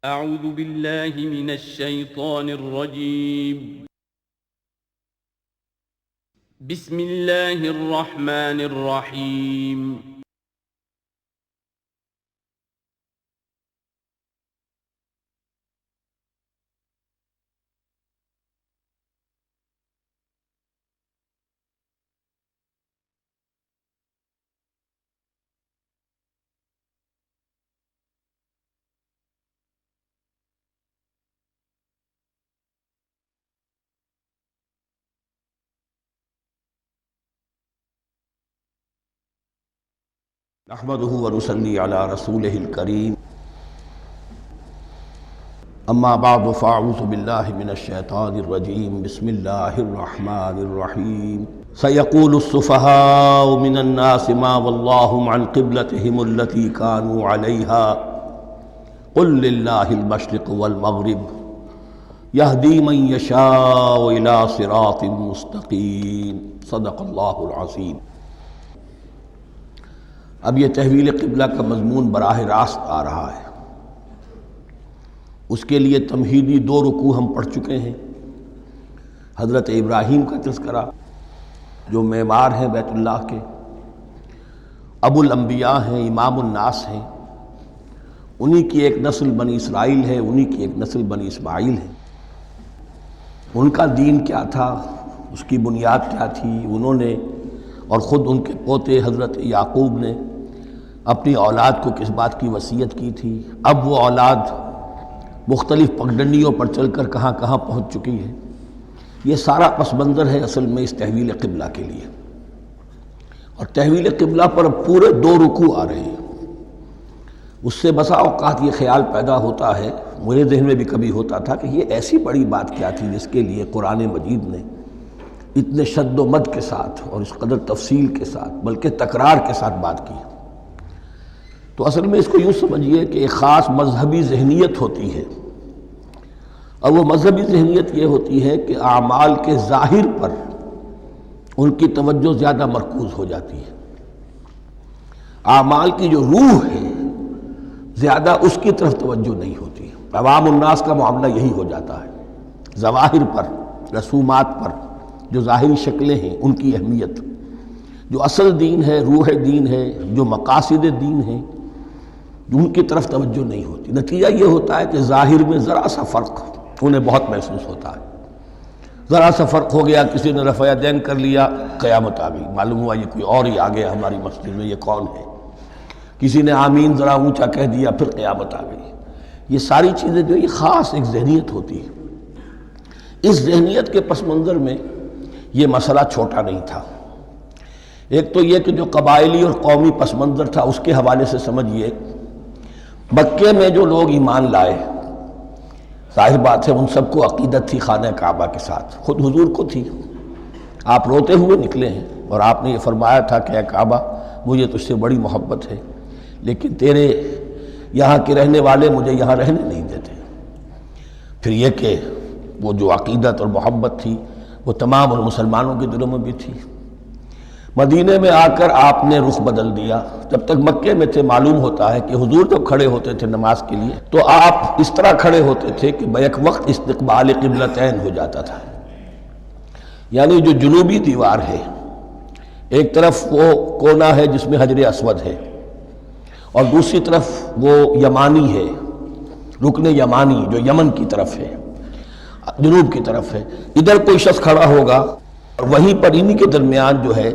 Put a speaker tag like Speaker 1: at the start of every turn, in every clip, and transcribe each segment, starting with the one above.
Speaker 1: اعوذ باللہ من الشیطان الرجیم بسم اللہ الرحمن الرحیم
Speaker 2: نحمده ونصلي على رسوله الكريم اما بعد فاعوذ بالله من الشيطان الرجيم بسم الله الرحمن الرحيم سيقول السفهاء من الناس ما ولاهم عن قبلتهم التي كانوا عليها قل لله المشرق والمغرب يهدي من يشاء الى صراط مستقيم صدق الله العظيم۔ اب یہ تحویل قبلہ کا مضمون براہ راست آ رہا ہے۔ اس کے لیے تمہیدی 2 رکوع ہم پڑھ چکے ہیں۔ حضرت ابراہیم کا تذکرہ جو معمار ہیں بیت اللہ کے، ابو الانبیاء ہیں، امام الناس ہیں، انہی کی ایک نسل بنی اسرائیل ہے، انہی کی ایک نسل بنی اسماعیل ہے۔ ان کا دین کیا تھا، اس کی بنیاد کیا تھی، انہوں نے اور خود ان کے پوتے حضرت یعقوب نے اپنی اولاد کو کس بات کی وصیت کی تھی، اب وہ اولاد مختلف پگڈنڈیوں پر چل کر کہاں کہاں پہنچ چکی ہے، یہ سارا پس منظر ہے اصل میں اس تحویل قبلہ کے لیے۔ اور تحویل قبلہ پر اب پورے 2 رکوع آ رہے ہیں۔ اس سے بسا اوقات یہ خیال پیدا ہوتا ہے، میرے ذہن میں بھی کبھی ہوتا تھا کہ یہ ایسی بڑی بات کیا تھی جس کے لیے قرآن مجید نے اتنے شد و مد کے ساتھ اور اس قدر تفصیل کے ساتھ بلکہ تکرار کے ساتھ بات کی۔ تو اصل میں اس کو یوں سمجھیے کہ ایک خاص مذہبی ذہنیت ہوتی ہے، اور وہ مذہبی ذہنیت یہ ہوتی ہے کہ اعمال کے ظاہر پر ان کی توجہ زیادہ مرکوز ہو جاتی ہے، اعمال کی جو روح ہے زیادہ اس کی طرف توجہ نہیں ہوتی۔ عوام الناس کا معاملہ یہی ہو جاتا ہے، ظواہر پر، رسومات پر، جو ظاہری شکلیں ہیں ان کی اہمیت، جو اصل دین ہے، روح دین ہے، جو مقاصد دین ہیں، ان کی طرف توجہ نہیں ہوتی۔ نتیجہ یہ ہوتا ہے کہ ظاہر میں ذرا سا فرق انہیں بہت محسوس ہوتا ہے، ذرا سا فرق ہو گیا، کسی نے رفع یدین کر لیا، قیامت آ گئی، معلوم ہوا یہ کوئی اور ہی آ گیا ہماری مسجد میں، یہ کون ہے؟ کسی نے آمین ذرا اونچا کہہ دیا، پھر قیامت آ گئی۔ یہ ساری چیزیں جو یہ خاص ایک ذہنیت ہوتی ہے۔ اس ذہنیت کے پس منظر میں یہ مسئلہ چھوٹا نہیں تھا۔ ایک تو یہ کہ جو قبائلی اور قومی پس منظر تھا اس کے حوالے سے سمجھیے، مکے میں جو لوگ ایمان لائے، ظاہر بات ہے ان سب کو عقیدت تھی خانہ کعبہ کے ساتھ، خود حضور کو تھی۔ آپ روتے ہوئے نکلے ہیں اور آپ نے یہ فرمایا تھا کہ اے کعبہ مجھے تجھ سے بڑی محبت ہے، لیکن تیرے یہاں کے رہنے والے مجھے یہاں رہنے نہیں دیتے۔ پھر یہ کہ وہ جو عقیدت اور محبت تھی وہ تمام مسلمانوں کے دلوں میں بھی تھی۔ مدینے میں آ کر آپ نے رخ بدل دیا۔ جب تک مکے میں تھے معلوم ہوتا ہے کہ حضور جب کھڑے ہوتے تھے نماز کے لیے تو آپ اس طرح کھڑے ہوتے تھے کہ بیک وقت استقبال قبلتین ہو جاتا تھا، یعنی جو جنوبی دیوار ہے، ایک طرف وہ کونا ہے جس میں حجر اسود ہے، اور دوسری طرف وہ یمانی ہے، رکن یمانی جو یمن کی طرف ہے، جنوب کی طرف ہے۔ ادھر کوئی شخص کھڑا ہوگا اور وہیں پر انہی کے درمیان جو ہے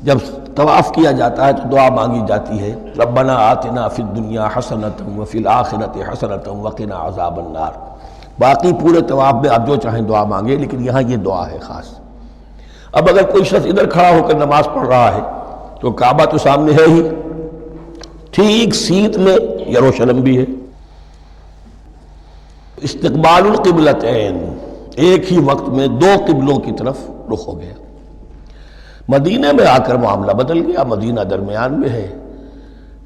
Speaker 2: جب طواف کیا جاتا ہے تو دعا مانگی جاتی ہے، ربنا آتنا فی الدنیا حسنۃ وفی الآخرۃ حسنۃ وقنا عذاب النار۔ باقی پورے طواف میں آپ جو چاہیں دعا مانگے، لیکن یہاں یہ دعا ہے خاص۔ اب اگر کوئی شخص ادھر کھڑا ہو کر نماز پڑھ رہا ہے تو کعبہ تو سامنے ہے ہی، ٹھیک سیت میں یروشلم بھی ہے۔ استقبال القبلتین، ایک ہی وقت میں 2 قبلوں کی طرف رخ ہو گیا۔ مدینہ میں آ کر معاملہ بدل گیا، مدینہ درمیان میں ہے،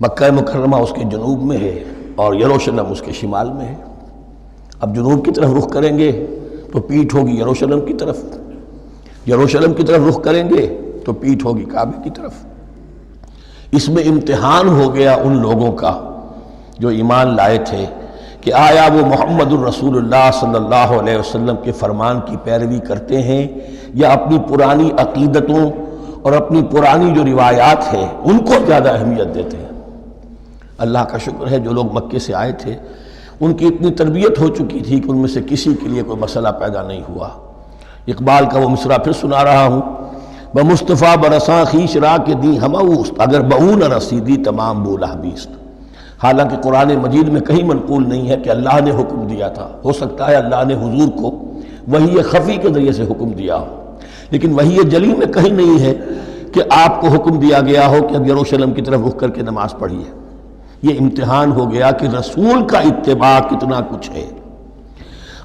Speaker 2: مکہ مکرمہ اس کے جنوب میں ہے اور یروشلم اس کے شمال میں ہے۔ اب جنوب کی طرف رخ کریں گے تو پیٹھ ہوگی یروشلم کی طرف، یروشلم کی طرف رخ کریں گے تو پیٹھ ہوگی کعبے کی طرف۔ اس میں امتحان ہو گیا ان لوگوں کا جو ایمان لائے تھے کہ آیا وہ محمد الرسول اللہ صلی اللہ علیہ وسلم کے فرمان کی پیروی کرتے ہیں یا اپنی پرانی عقیدتوں اور اپنی پرانی جو روایات ہیں ان کو زیادہ اہمیت دیتے ہیں۔ اللہ کا شکر ہے جو لوگ مکے سے آئے تھے ان کی اتنی تربیت ہو چکی تھی کہ ان میں سے کسی کے لیے کوئی مسئلہ پیدا نہیں ہوا۔ اقبال کا وہ مصرع پھر سنا رہا ہوں، بمصطفیٰ برساں خیش را کے دی ہموست اگر بہو نہ رسیدی تمام بولہ بیست۔ حالانکہ قرآن مجید میں کہیں منقول نہیں ہے کہ اللہ نے حکم دیا تھا، ہو سکتا ہے اللہ نے حضور کو وحی خفی کے ذریعے سے حکم دیا ہو، لیکن وحی جلی میں کہیں نہیں ہے کہ آپ کو حکم دیا گیا ہو کہ اب یروشلم کی طرف رخ کر کے نماز پڑھیے۔ یہ امتحان ہو گیا کہ رسول کا اتباع کتنا کچھ ہے۔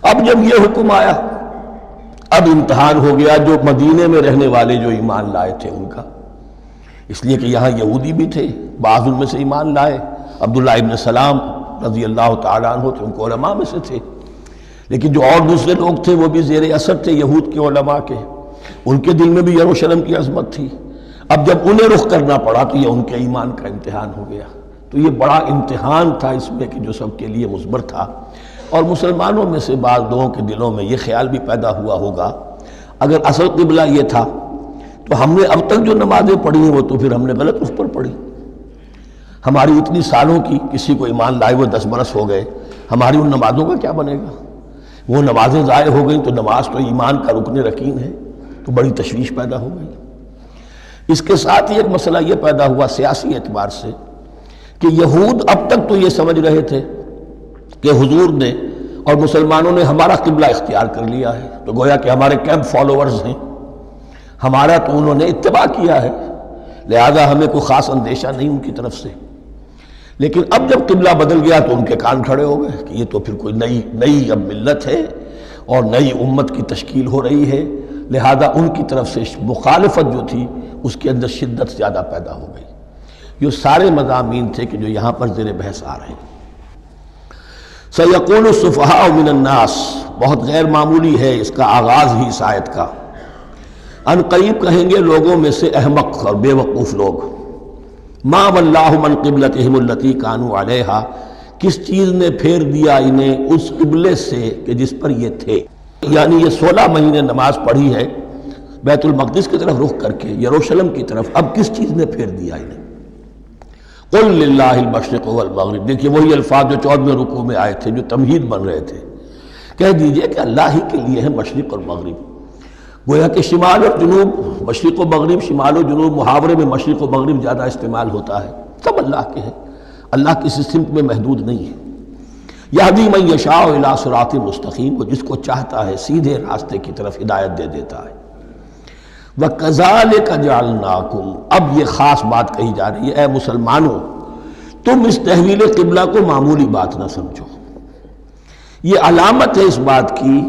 Speaker 2: اب جب یہ حکم آیا اب امتحان ہو گیا جو مدینے میں رہنے والے جو ایمان لائے تھے ان کا، اس لیے کہ یہاں یہودی بھی تھے، بعض ان میں سے ایمان لائے، عبداللہ ابن سلام رضی اللہ تعالیٰ عنہ تھے، ان کو علماء میں سے تھے، لیکن جو اور دوسرے لوگ تھے وہ بھی زیر اثر تھے یہود کے علماء کے، ان کے دل میں بھی یروشلم کی عظمت تھی۔ اب جب انہیں رخ کرنا پڑا تو یہ ان کے ایمان کا امتحان ہو گیا۔ تو یہ بڑا امتحان تھا اس میں کہ جو سب کے لیے مثبت تھا، اور مسلمانوں میں سے بعض لوگوں کے دلوں میں یہ خیال بھی پیدا ہوا ہوگا اگر اصل قبلہ یہ تھا تو ہم نے اب تک جو نمازیں پڑھی ہیں وہ تو پھر ہم نے غلط اس پر پڑھی، ہماری اتنی سالوں کی کسی کو ایمان لائے ہوئے 10 برس ہو گئے، ہماری ان نمازوں کا کیا بنے گا؟ وہ نمازیں ضائع ہو گئیں تو نماز تو ایمان کا رکن رکین ہے، تو بڑی تشویش پیدا ہو گئی۔ اس کے ساتھ ہی ایک مسئلہ یہ پیدا ہوا سیاسی اعتبار سے کہ یہود اب تک تو یہ سمجھ رہے تھے کہ حضور نے اور مسلمانوں نے ہمارا قبلہ اختیار کر لیا ہے، تو گویا کہ ہمارے کیمپ فالوورز ہیں، ہمارا تو انہوں نے اتباع کیا ہے، لہذا ہمیں کوئی خاص اندیشہ نہیں ان کی طرف سے۔ لیکن اب جب قبلہ بدل گیا تو ان کے کان کھڑے ہو گئے کہ یہ تو پھر کوئی نئی اب ملت ہے اور نئی امت کی تشکیل ہو رہی ہے، لہذا ان کی طرف سے مخالفت جو تھی اس کے اندر شدت زیادہ پیدا ہو گئی۔ یہ سارے مضامین تھے کہ جو یہاں پر زیر بحث آ رہے ہیں۔ سَيَقُولُ السُّفَهَاءُ مِنَ النَّاسِ، بہت غیر معمولی ہے اس کا آغاز ہی اس آیت کا۔ ان قریب کہیں گے لوگوں میں سے احمق اور بے وقوف لوگ، ما وَاللَّهُ مَنْ قِبْلَتِهِمُ الَّتِي كَانُوا عَلَيْهَا، کس چیز نے پھیر دیا انہیں اس قبلے سے کہ جس پر یہ تھے، یعنی یہ 16 مہینے نماز پڑھی ہے بیت المقدس کی طرف رخ کر کے یروشلم کی طرف، اب کس چیز نے پھیر دیا انہیں؟ قُلْ لِلَّهِ الْمَشْرِقُ وَالْمَغْرِبُ، دیکھیے وہی الفاظ جو 14ویں رکوع میں آئے تھے جو تمہید بن رہے تھے، کہہ دیجئے کہ اللہ ہی کے لیے ہے مشرق اور مغرب۔ گویا کہ شمال اور جنوب، مشرق و مغرب، شمال و جنوب، محاورے میں مشرق و مغرب زیادہ استعمال ہوتا ہے، سب اللہ کے ہیں، اللہ کسی سمت میں محدود نہیں ہے۔ یہدی من یشاء الی صراط مستقیم، وہ جس کو چاہتا ہے سیدھے راستے کی طرف ہدایت دے دیتا ہے۔ وَكَذَلِكَ جَعَلْنَاكُمْ، اب یہ خاص بات کہی جا رہی ہے، اے مسلمانوں تم اس تحویل قبلہ کو معمولی بات نہ سمجھو، یہ علامت ہے اس بات کی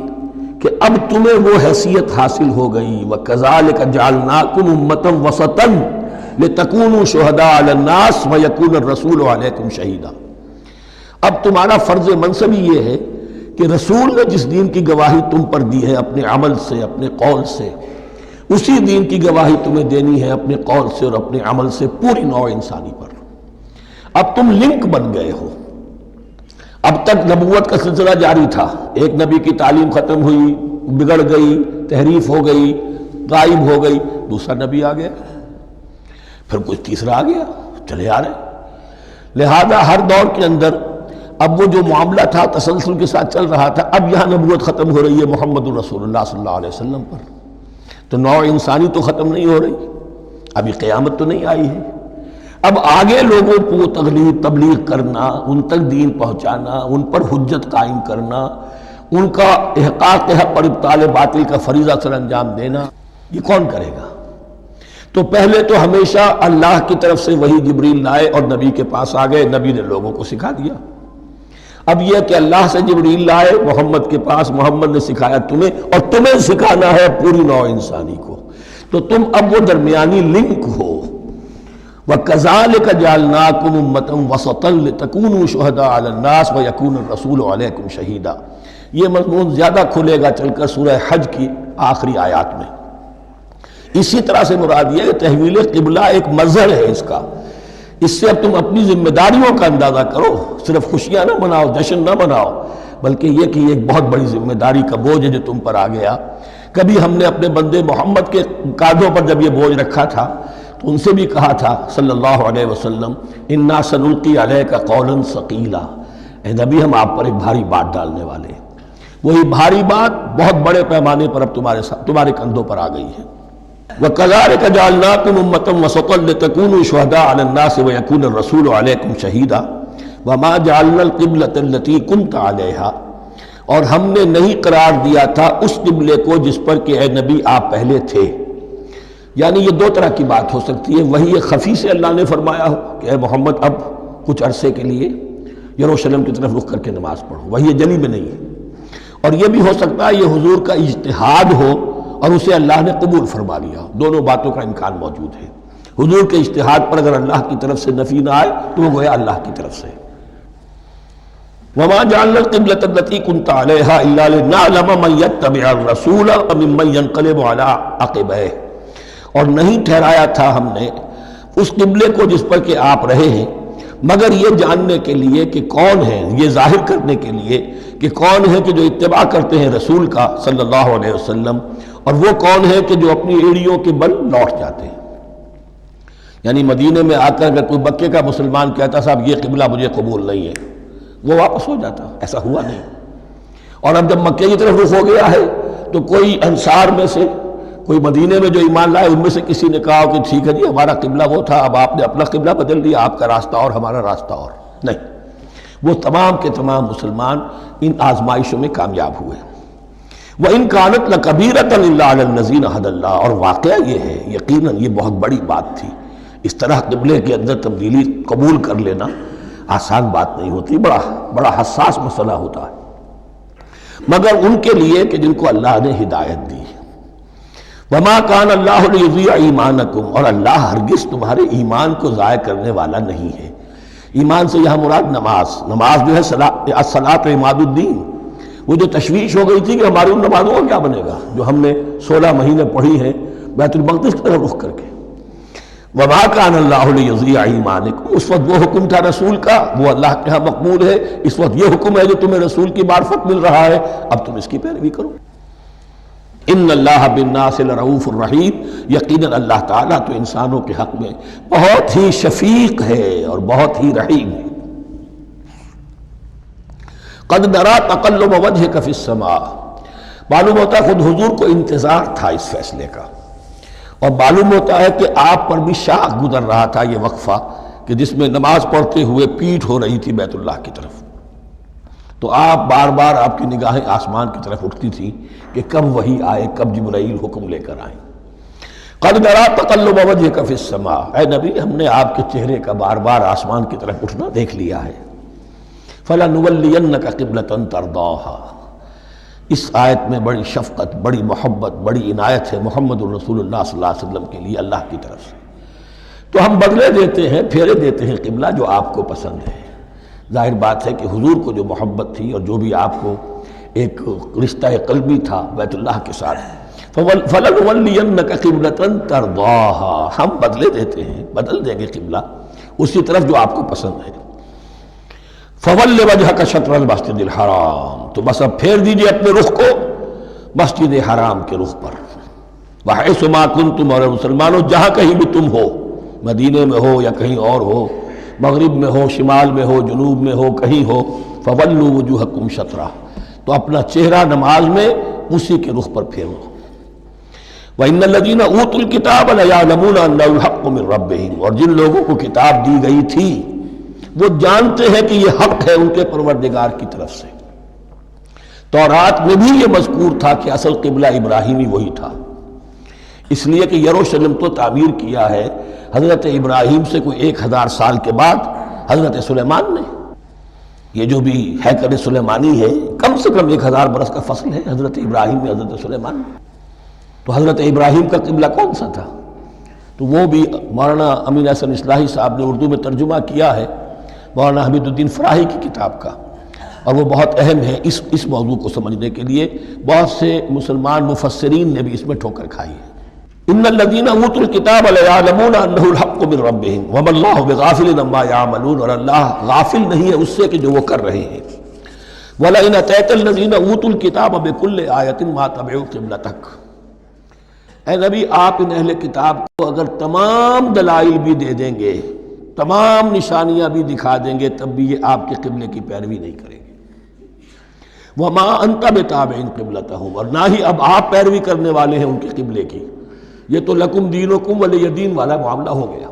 Speaker 2: کہ اب تمہیں وہ حیثیت حاصل ہو گئی۔ وَكَذَلِكَ جَعَلْنَاكُمْ أُمَّةً وَسَطًا لِتَكُونُوا شُهَدَاءَ عَلَى النَّاسِ وَيَكُونَ الرَّسُولُ عَلَيْكُمْ شَهِيدًا، اب تمہارا فرض منصب یہ ہے کہ رسول نے جس دین کی گواہی تم پر دی ہے اپنے عمل سے، اپنے قول سے، اسی دین کی گواہی تمہیں دینی ہے اپنے قول سے اور اپنے عمل سے پوری نوع انسانی پر۔ اب تم لنک بن گئے ہو، اب تک نبوت کا سلسلہ جاری تھا، ایک نبی کی تعلیم ختم ہوئی، بگڑ گئی، تحریف ہو گئی، غائب ہو گئی، دوسرا نبی آ گیا، پھر کچھ تیسرا آ گیا، چلے آ رہے۔ لہذا ہر دور کے اندر اب وہ جو معاملہ تھا تسلسل کے ساتھ چل رہا تھا، اب یہاں نبوت ختم ہو رہی ہے محمد الرسول اللہ صلی اللہ علیہ وسلم پر، تو نوع انسانی تو ختم نہیں ہو رہی، ابھی قیامت تو نہیں آئی ہے۔ اب آگے لوگوں کو تبلیغ کرنا، ان تک دین پہنچانا، ان پر حجت قائم کرنا، ان کا احقاق حق اور ابطال باطل کا فریضہ سر انجام دینا، یہ کون کرے گا؟ تو پہلے تو ہمیشہ اللہ کی طرف سے وہی جبریل لائے اور نبی کے پاس آ گئے، نبی نے لوگوں کو سکھا دیا۔ اب یہ کہ اللہ سے جبریل لائے محمد کے پاس، محمد نے سکھایا تمہیں، اور تمہیں سکھانا ہے پوری نوع انسانی کو، تو تم اب وہ درمیانی لنک ہو۔ وَكَذَلِكَ جَعَلْنَاكُمْ أُمَّةً وَسَطًا لِتَكُونُوا شُهَدَاءَ عَلَى النَّاسِ وَيَكُونَ الرَّسُولُ عَلَيْكُمْ شَهِيدًا، یہ مضمون زیادہ کھلے گا چل کر سورہ حج کی آخری آیات میں۔ اسی طرح سے مراد یہ کہ تحویل قبلہ ایک مظہر ہے اس کا اس سے اب تم اپنی ذمہ داریوں کا اندازہ کرو، صرف خوشیاں نہ مناؤ، جشن نہ مناؤ، بلکہ یہ کہ یہ ایک بہت بڑی ذمہ داری کا بوجھ ہے جو تم پر آ گیا۔ کبھی ہم نے اپنے بندے محمد کے کاندھوں پر جب یہ بوجھ رکھا تھا تو ان سے بھی کہا تھا صلی اللہ علیہ وسلم انا سنلقی علیک قولا ثقیلا، اے نبی ہم آپ پر ایک بھاری بات ڈالنے والے ہیں۔ وہی بھاری بات بہت بڑے پیمانے پر اب تمہارے کندھوں پر آ گئی ہے۔ وَكَذَلِكَ جَعَلْنَاكُمْ أُمَّةً وَسَطًا لِتَكُونُوا شُهَدَاءَ عَلَى النَّاسِ وَيَكُونَ الرَّسُولُ عَلَيْكُمْ شَهِيدًا وَمَا جَعَلْنَا الْقِبْلَةَ الَّتِي كُنْتَ عَلَيْهَا، اور ہم نے نہیں قرار دیا تھا اس قبلے کو جس پر کہ اے نبی آپ پہلے تھے۔ یعنی یہ دو طرح کی بات ہو سکتی ہے، وہی خفی سے اللہ نے فرمایا ہو کہ اے محمد اب کچھ عرصے کے لیے یروشلم کی طرف رخ کر کے نماز پڑھو، وہی جلی میں نہیں ہے، اور یہ بھی ہو سکتا ہے یہ حضور کا اجتہاد ہو اور اسے اللہ نے قبول فرما لیا، دونوں باتوں کا امکان موجود ہے۔ حضور کے اجتہاد پر اگر اللہ کی طرف سے نفی نہ آئے تو وہ گویا اللہ کی طرف سے۔ وَمَا جَعَلْنَا الْقِبْلَةَ الَّتِي كُنْتَ عَلَيْهَا إِلَّا لِنَعْلَمَ مَن يَتَّبِعُ الرَّسُولَ وَمِمَّن يَنقَلِبُ عَلَىٰ عَقِبَيْهِ، اور نہیں ٹھہرایا تھا ہم نے اس قبلے کو جس پر کہ آپ رہے ہیں مگر یہ جاننے کے لیے کہ کون ہے، یہ ظاہر کرنے کے لیے کہ کون ہے کہ جو اتباع کرتے ہیں رسول کا صلی اللہ علیہ وسلم، اور وہ کون ہے کہ جو اپنی ایڑیوں کے بل لوٹ جاتے ہیں۔ یعنی مدینے میں آ کر اگر کوئی مکے کا مسلمان کہتا صاحب یہ قبلہ مجھے قبول نہیں ہے، وہ واپس ہو جاتا، ایسا ہوا نہیں۔ اور اب جب مکے کی طرف رخ ہو گیا ہے تو کوئی انصار میں سے، کوئی مدینے میں جو ایمان لائے ان میں سے کسی نے کہا کہ ٹھیک ہے جی ہمارا قبلہ وہ تھا، اب آپ نے اپنا قبلہ بدل دیا، آپ کا راستہ اور ہمارا راستہ اور، نہیں، وہ تمام کے تمام مسلمان ان آزمائشوں میں کامیاب ہوئے۔ وَإِن كَانَتْ لَكَبِيرَةً إِلَّا عَلَى الَّذِينَ هَدَى اللَّهُ، اور واقعہ یہ ہے یقیناً یہ بہت بڑی بات تھی، اس طرح قبلے کے اندر تبدیلی قبول کر لینا آسان بات نہیں ہوتی، بڑا حساس مسئلہ ہوتا ہے، مگر ان کے لیے کہ جن کو اللہ نے ہدایت دی۔ وَمَا كَانَ اللَّهُ لِيُضِيعَ إِيمَانَكُمْ، اور اللہ ہرگز تمہارے ایمان کو ضائع کرنے والا نہیں ہے۔ ایمان سے یہاں مراد نماز جو ہے الصلاۃ عماد الدین، وہ جو تشویش ہو گئی تھی کہ ہماری ان نمازوں کا کیا بنے گا جو ہم نے 16 مہینے پڑھی ہیں بیت المقدس کی طرف رخ کر کے۔ وَمَا كَانَ اللَّهُ لِيُضِيعَ إِيمَانَكُمْ، اس وقت وہ حکم تھا رسول کا، وہ اللہ کے ہاں مقبول ہے، اس وقت یہ حکم ہے جو تمہیں رسول کی معرفت مل رہا ہے، اب تم اس کی پیروی کرو۔ ان اللہ بالناس لرؤوف الرحیم، یقیناً اللہ تعالیٰ تو انسانوں کے حق میں بہت ہی شفیق ہے اور بہت ہی رحیم ہے۔ قد نرى تقلب وجهك في السماء، معلوم ہوتا ہے خود حضور کو انتظار تھا اس فیصلے کا، اور معلوم ہوتا ہے کہ آپ پر بھی شاخ گزر رہا تھا یہ وقفہ کہ جس میں نماز پڑھتے ہوئے پیٹھ ہو رہی تھی بیت اللہ کی طرف، تو آپ بار بار آپ کی نگاہیں آسمان کی طرف اٹھتی تھی کہ کب وحی آئے، کب جبرائیل حکم لے کر آئیں۔ قد نرى تقلب وجهك في السماء، اے نبی ہم نے آپ کے چہرے کا بار بار آسمان کی طرف اٹھنا دیکھ لیا ہے۔ فَلَنُوَلِّيَنَّكَ قِبْلَةً تَرْضَاهَا، اس آیت میں بڑی شفقت، بڑی محبت، بڑی عنایت ہے محمد الرسول اللہ صلی اللہ علیہ وسلم کے لیے اللہ کی طرف سے۔ تو ہم بدلے دیتے ہیں، پھیرے دیتے ہیں قبلہ جو آپ کو پسند ہے۔ ظاہر بات ہے کہ حضور کو جو محبت تھی اور جو بھی آپ کو ایک رشتہ قلبی تھا بیت اللہ کے ساتھ، فَلَنُوَلِّيَنَّكَ قِبْلَةً تَرْضَاهَا، ہم بدلے دیتے ہیں، بدل دیں گے قبلہ اسی طرف جو آپ کو پسند ہے۔ فَوَلِّ وَجْهَكَ شَطْرَ الْمَسْجِدِ الْحَرَامِ، تو بس اب پھیر دیجئے اپنے رخ کو مسجد حرام کے رخ پر۔ وَحَيْثُ مَا كُنْتُمْ، اور مسلمانوں جہاں کہیں بھی تم ہو، مدینے میں ہو یا کہیں اور ہو، مغرب میں ہو، شمال میں ہو، جنوب میں ہو، کہیں ہو، فَوَلُّوا وُجُوهَكُمْ شَطْرَهُ، تو اپنا چہرہ نماز میں اسی کے رخ پر پھیرو۔ وَإِنَّ الَّذِينَ أُوتُوا الْكِتَابَ لَيَعْلَمُونَ أَنَّهُ الْحَقُّ مِنْ رَبِّهِمْ، اور جن لوگوں کو کتاب دی گئی تھی وہ جانتے ہیں کہ یہ حق ہے ان کے پروردگار کی طرف سے۔ تورات میں بھی یہ مذکور تھا کہ اصل قبلہ ابراہیمی وہی تھا، اس لیے کہ یروشلم تو تعمیر کیا ہے حضرت ابراہیم سے کوئی 1000 سال کے بعد حضرت سلیمان نے۔ یہ جو بھی ہیکل سلیمانی ہے کم سے کم 1000 برس کا فصل ہے حضرت ابراہیم میں حضرت سلیمان میں۔ تو حضرت ابراہیم کا قبلہ کون سا تھا؟ تو وہ بھی مولانا امین احسن اصلاحی صاحب نے اردو میں ترجمہ کیا ہے مولانا حمید الدین فراہی کی کتاب کا، اور وہ بہت اہم ہے اس موضوع کو سمجھنے کے لیے۔ بہت سے مسلمان مفسرین نے بھی اس میں ٹھوکر کھائی ہے۔ ان الذین اوتوا الکتاب لیعلمون انہ الحق من ربہم وما اللہ بغافل عما یعملون، اور اللہ غافل نہیں ہے اس سے کہ جو وہ کر رہے ہیں۔ وَلَئِنْ أَتَيْتَ الَّذِينَ أُوتُوا الْكِتَابَ بِكُلِّ آیَةٍ مَا تَبِعُوا قِبْلَتَكَ، اے نبی آپ ان اہل کتاب کو اگر تمام دلائل بھی دے دیں گے، تمام نشانیاں بھی دکھا دیں گے، تب بھی یہ آپ کے قبلے کی پیروی نہیں کریں گے۔ وَمَا أَنْتَ بِتَابِعٍ قِبْلَتَهُمْ، اور نہ ہی اب آپ پیروی کرنے والے ہیں ان کے قبلے کی، یہ تو لکم دینکم ولی دین والا معاملہ ہو گیا۔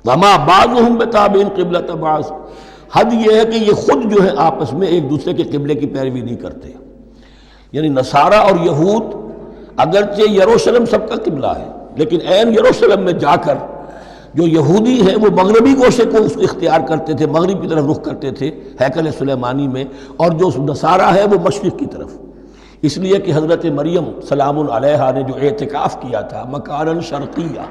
Speaker 2: وَمَا بَعْضُهُمْ بِتَابِعٍ قِبْلَةَ بَعْضٍ، حد یہ ہے کہ یہ خود جو ہے آپس میں ایک دوسرے کے قبلے کی پیروی نہیں کرتے، یعنی نصارہ اور یہود اگرچہ یروشلم سب کا قبلہ ہے، لیکن عین یروشلم میں جا کر جو یہودی ہیں وہ مغربی گوشے کو اختیار کرتے تھے، مغرب کی طرف رخ کرتے تھے ہیکل سلیمانی میں، اور جو نصارہ ہے وہ مشرق کی طرف، اس لیے کہ حضرت مریم سلام علیہا نے جو اعتکاف کیا تھا مکاناً شرقیہ،